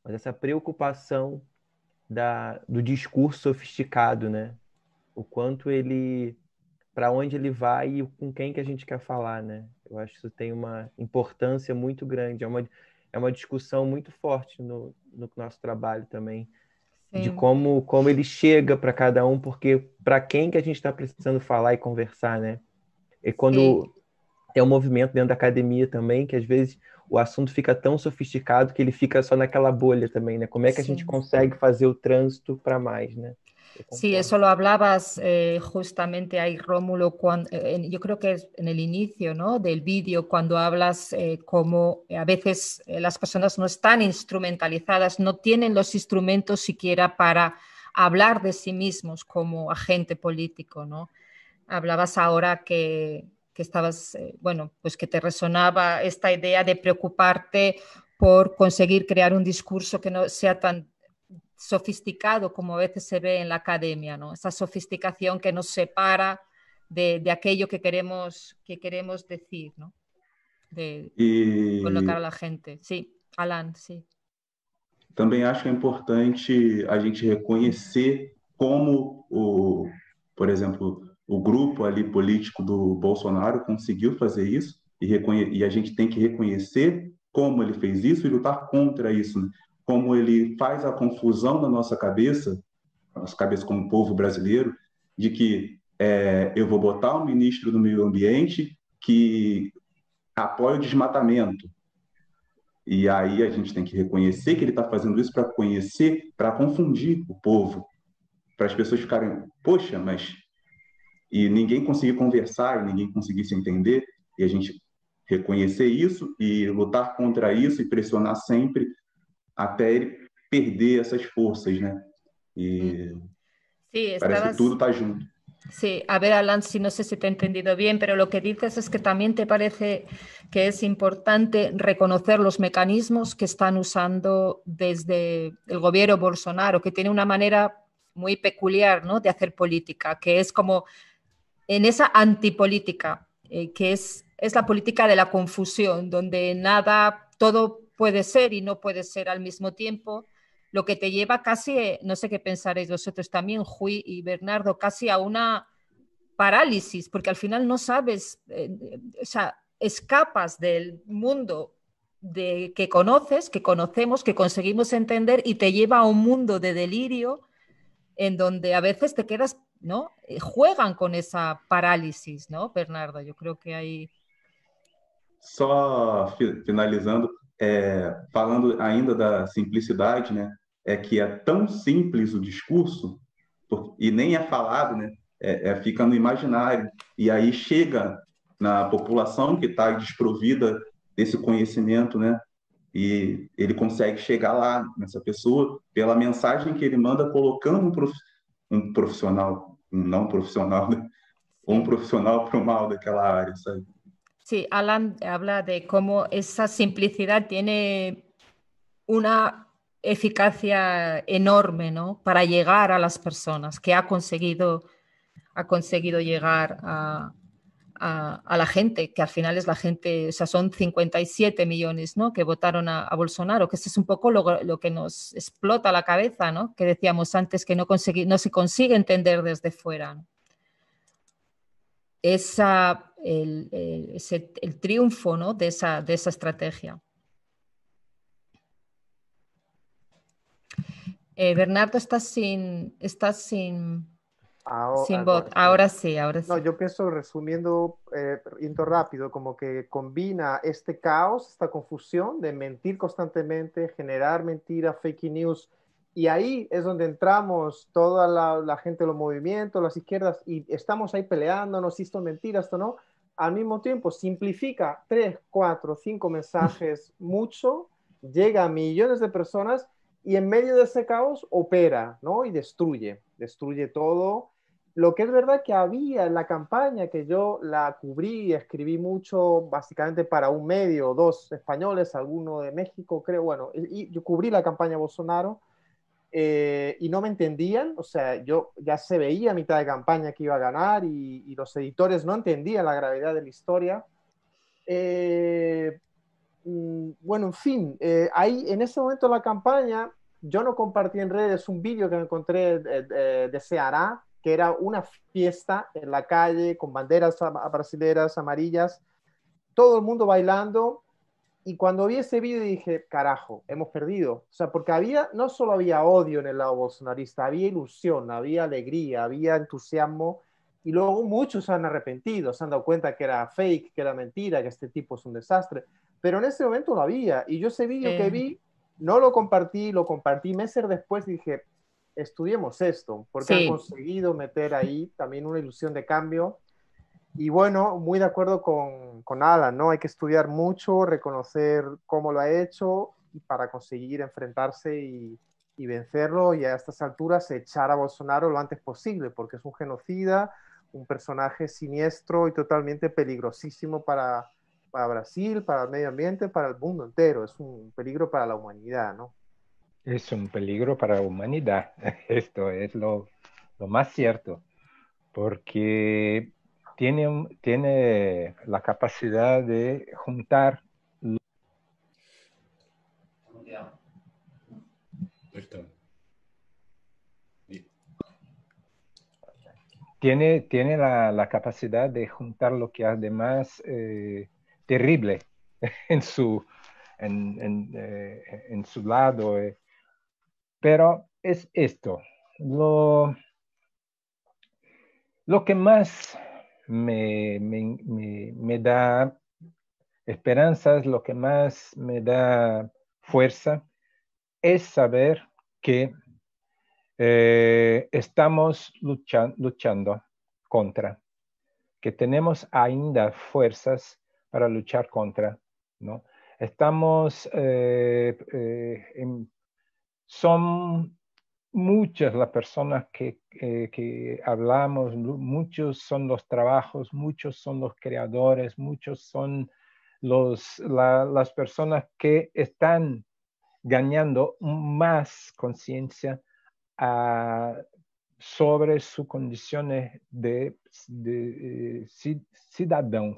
mas essa preocupação do discurso sofisticado, né? O quanto ele, para onde ele vai e com quem que a gente quer falar, né? Eu acho que isso tem uma importância muito grande. É uma discussão muito forte no nosso trabalho também. Sim. De como ele chega para cada um, porque para quem que a gente está precisando falar e conversar, né? E quando tem um movimento dentro da academia também, que às vezes o assunto fica tão sofisticado que ele fica só naquela bolha também, né? Como é que a gente consegue fazer o trânsito para mais, né? Sí, eso lo hablabas justamente ahí, Rómulo, yo creo que es en el inicio, ¿no?, del vídeo, cuando hablas cómo a veces las personas no están instrumentalizadas, no tienen los instrumentos siquiera para hablar de sí mismos como agente político, ¿no? Hablabas ahora que estabas, bueno, pues que te resonaba esta idea de preocuparte por conseguir crear un discurso que no sea tan sofisticado como a veces se ve en la academia, ¿no? Esa sofisticación que nos separa de aquello que queremos decir, ¿no? De colocar a E la gente. Sí, Alan, sí. também acho que é importante a gente reconhecer como por exemplo, o grupo ali político do Bolsonaro conseguiu fazer isso e a gente tem que reconhecer como ele fez isso e lutar contra isso, né? Como ele faz a confusão na nossa cabeça como povo brasileiro, de que eu vou botar um ministro do meio ambiente que apoia o desmatamento. E aí a gente tem que reconhecer que ele está fazendo isso para conhecer, para confundir o povo, para as pessoas ficarem, poxa, mas... E ninguém conseguir conversar, e ninguém conseguir se entender, e a gente reconhecer isso e lutar contra isso e pressionar sempre até ele perder essas forças, né? E sí, parece que tudo está junto. Sí, a ver, Alan, si no sé si te he entendido bien, pero lo que dices es que también te parece que es importante reconocer los mecanismos que están usando desde el gobierno Bolsonaro, que tiene una manera muy peculiar, ¿no?, de hacer política, que es como en esa antipolítica, que es la política de la confusión, donde nada, todo puede ser y no puede ser al mismo tiempo, lo que te lleva casi, no sé qué pensaréis vosotros también, Juy y Bernardo, casi a una parálisis, porque al final no sabes, o sea, escapas del mundo que conoces, que conocemos, que conseguimos entender y te lleva a un mundo de delirio en donde a veces te quedas, ¿no? Juegan con esa parálisis, ¿no, Bernardo? Yo creo que hay... Só finalizando, falando ainda da simplicidade, né? É que é tão simples o discurso e nem é falado, né? Fica no imaginário e aí chega na população que está desprovida desse conhecimento, né? E ele consegue chegar lá nessa pessoa pela mensagem que ele manda, colocando um profissional, um não profissional, né? Um profissional para o mal daquela área, sabe? Sí, Alan habla de cómo esa simplicidad tiene una eficacia enorme, ¿no?, para llegar a las personas, que ha conseguido llegar a la gente, que al final es la gente, o sea, son 57 millones, ¿no?, que votaron a Bolsonaro, que eso es un poco lo que nos explota la cabeza, ¿no?, que decíamos antes, que no se consigue entender desde fuera, ¿no? Es el triunfo, ¿no?, de esa estrategia. Bernardo, estás sin voz. Ahora sí. No, yo pienso, resumiendo, yendo rápido, como que combina este caos, esta confusión de mentir constantemente, generar mentiras, fake news, y ahí es donde entramos toda la gente de los movimientos, las izquierdas, y estamos ahí peleándonos, si esto es mentira, esto no. Al mismo tiempo, simplifica 3, 4, 5 mensajes mucho, llega a millones de personas, y en medio de ese caos opera, ¿no? Y destruye todo. Lo que es verdad que había en la campaña, que yo la cubrí y escribí mucho, básicamente para un medio, 2 españoles, alguno de México, creo, bueno, y yo cubrí la campaña Bolsonaro, y no me entendían, o sea, yo ya se veía a mitad de campaña que iba a ganar y los editores no entendían la gravedad de la historia. Bueno, en fin, ahí en ese momento de la campaña, yo no compartí en redes un vídeo que me encontré de Ceará, que era una fiesta en la calle con banderas brasileras amarillas, todo el mundo bailando, y cuando vi ese vídeo dije, carajo, hemos perdido. O sea, porque no solo había odio en el lado bolsonarista, había ilusión, había alegría, había entusiasmo, y luego muchos se han arrepentido, se han dado cuenta que era fake, que era mentira, que este tipo es un desastre. Pero en ese momento lo había, y yo ese vídeo que vi, no lo compartí meses después, dije, estudiemos esto, porque han conseguido meter ahí también una ilusión de cambio. Y bueno, muy de acuerdo con Alan, ¿no? Hay que estudiar mucho, reconocer cómo lo ha hecho y para conseguir enfrentarse y vencerlo, y a estas alturas echar a Bolsonaro lo antes posible, porque es un genocida, un personaje siniestro y totalmente peligrosísimo para Brasil, para el medio ambiente, para el mundo entero. Es un peligro para la humanidad, ¿no? Es un peligro para la humanidad. Esto es lo más cierto, porque tiene la capacidad de juntar. Tiene la capacidad de juntar lo que es de más terrible en su lado. Pero es esto. Lo que más me da esperanzas, lo que más me da fuerza, es saber que estamos luchando contra, que tenemos ainda fuerzas para luchar contra, ¿no? Estamos, son muchas las personas que hablamos, muchos son los trabajos, muchos son los creadores, muchos son las personas que están ganando más conciencia sobre sus condiciones de ciudadano,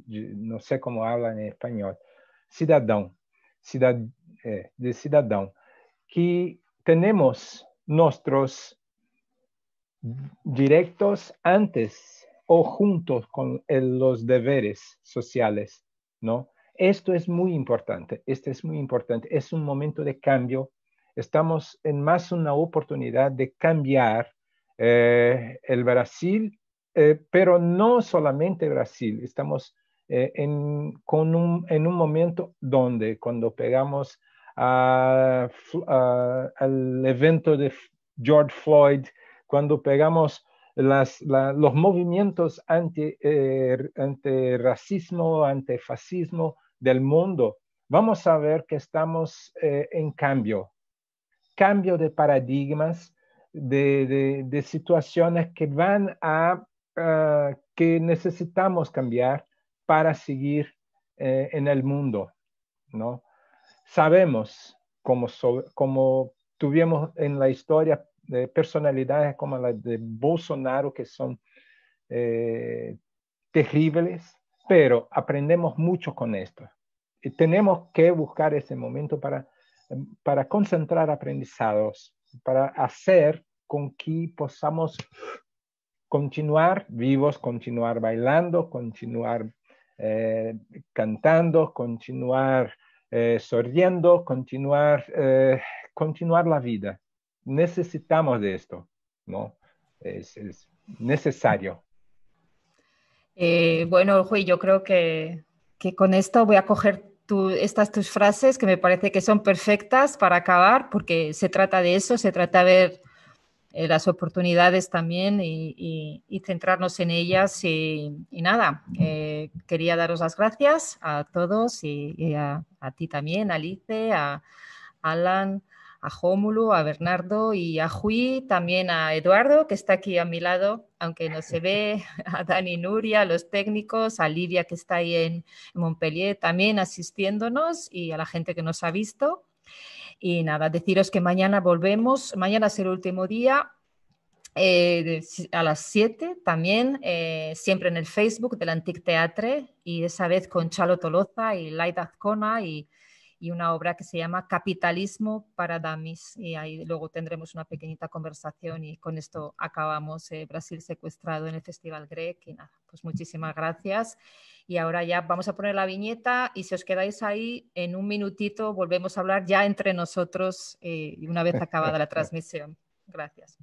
no sé cómo habla en español, ciudadano, de ciudadano, que tenemos nuestros directos antes o juntos con los deberes sociales, ¿no? Esto es muy importante, es un momento de cambio, estamos en más una oportunidad de cambiar el Brasil, pero no solamente Brasil, estamos en un momento donde cuando pegamos al evento de George Floyd, cuando pegamos los movimientos anti-racismo, antifascismo del mundo, vamos a ver que estamos en cambio de paradigmas, de situaciones que van que necesitamos cambiar para seguir en el mundo, ¿no? Sabemos, como tuvimos en la historia, personalidades como la de Bolsonaro, que son terribles, pero aprendemos mucho con esto. Y tenemos que buscar ese momento para concentrar aprendizados, para hacer con que podamos continuar vivos, continuar bailando, continuar cantando, continuar sonriendo, continuar la vida. Necesitamos de esto, ¿no? Es necesario. Bueno, Rui, yo creo que con esto voy a coger tus frases que me parece que son perfectas para acabar, porque se trata de eso, se trata de ver las oportunidades también y centrarnos en ellas. Y nada, quería daros las gracias a todos y a ti también, a Alice, a Alan, a Jómulo, a Bernardo y a Jui, también a Eduardo, que está aquí a mi lado, aunque no se ve, a Dani, Nuria, a los técnicos, a Lidia, que está ahí en Montpellier también asistiéndonos, y a la gente que nos ha visto. Y nada, deciros que mañana volvemos, mañana es el último día, a las 7 también, siempre en el Facebook del Antic Teatre, y esa vez con Chalo Toloza y Laida Azcona y una obra que se llama Capitalismo para Dummies, y ahí luego tendremos una pequeñita conversación, y con esto acabamos Brasil secuestrado en el Festival Grec. Y nada, pues muchísimas gracias, y ahora ya vamos a poner la viñeta, y si os quedáis ahí, en un minutito volvemos a hablar ya entre nosotros, y una vez acabada la transmisión. Gracias.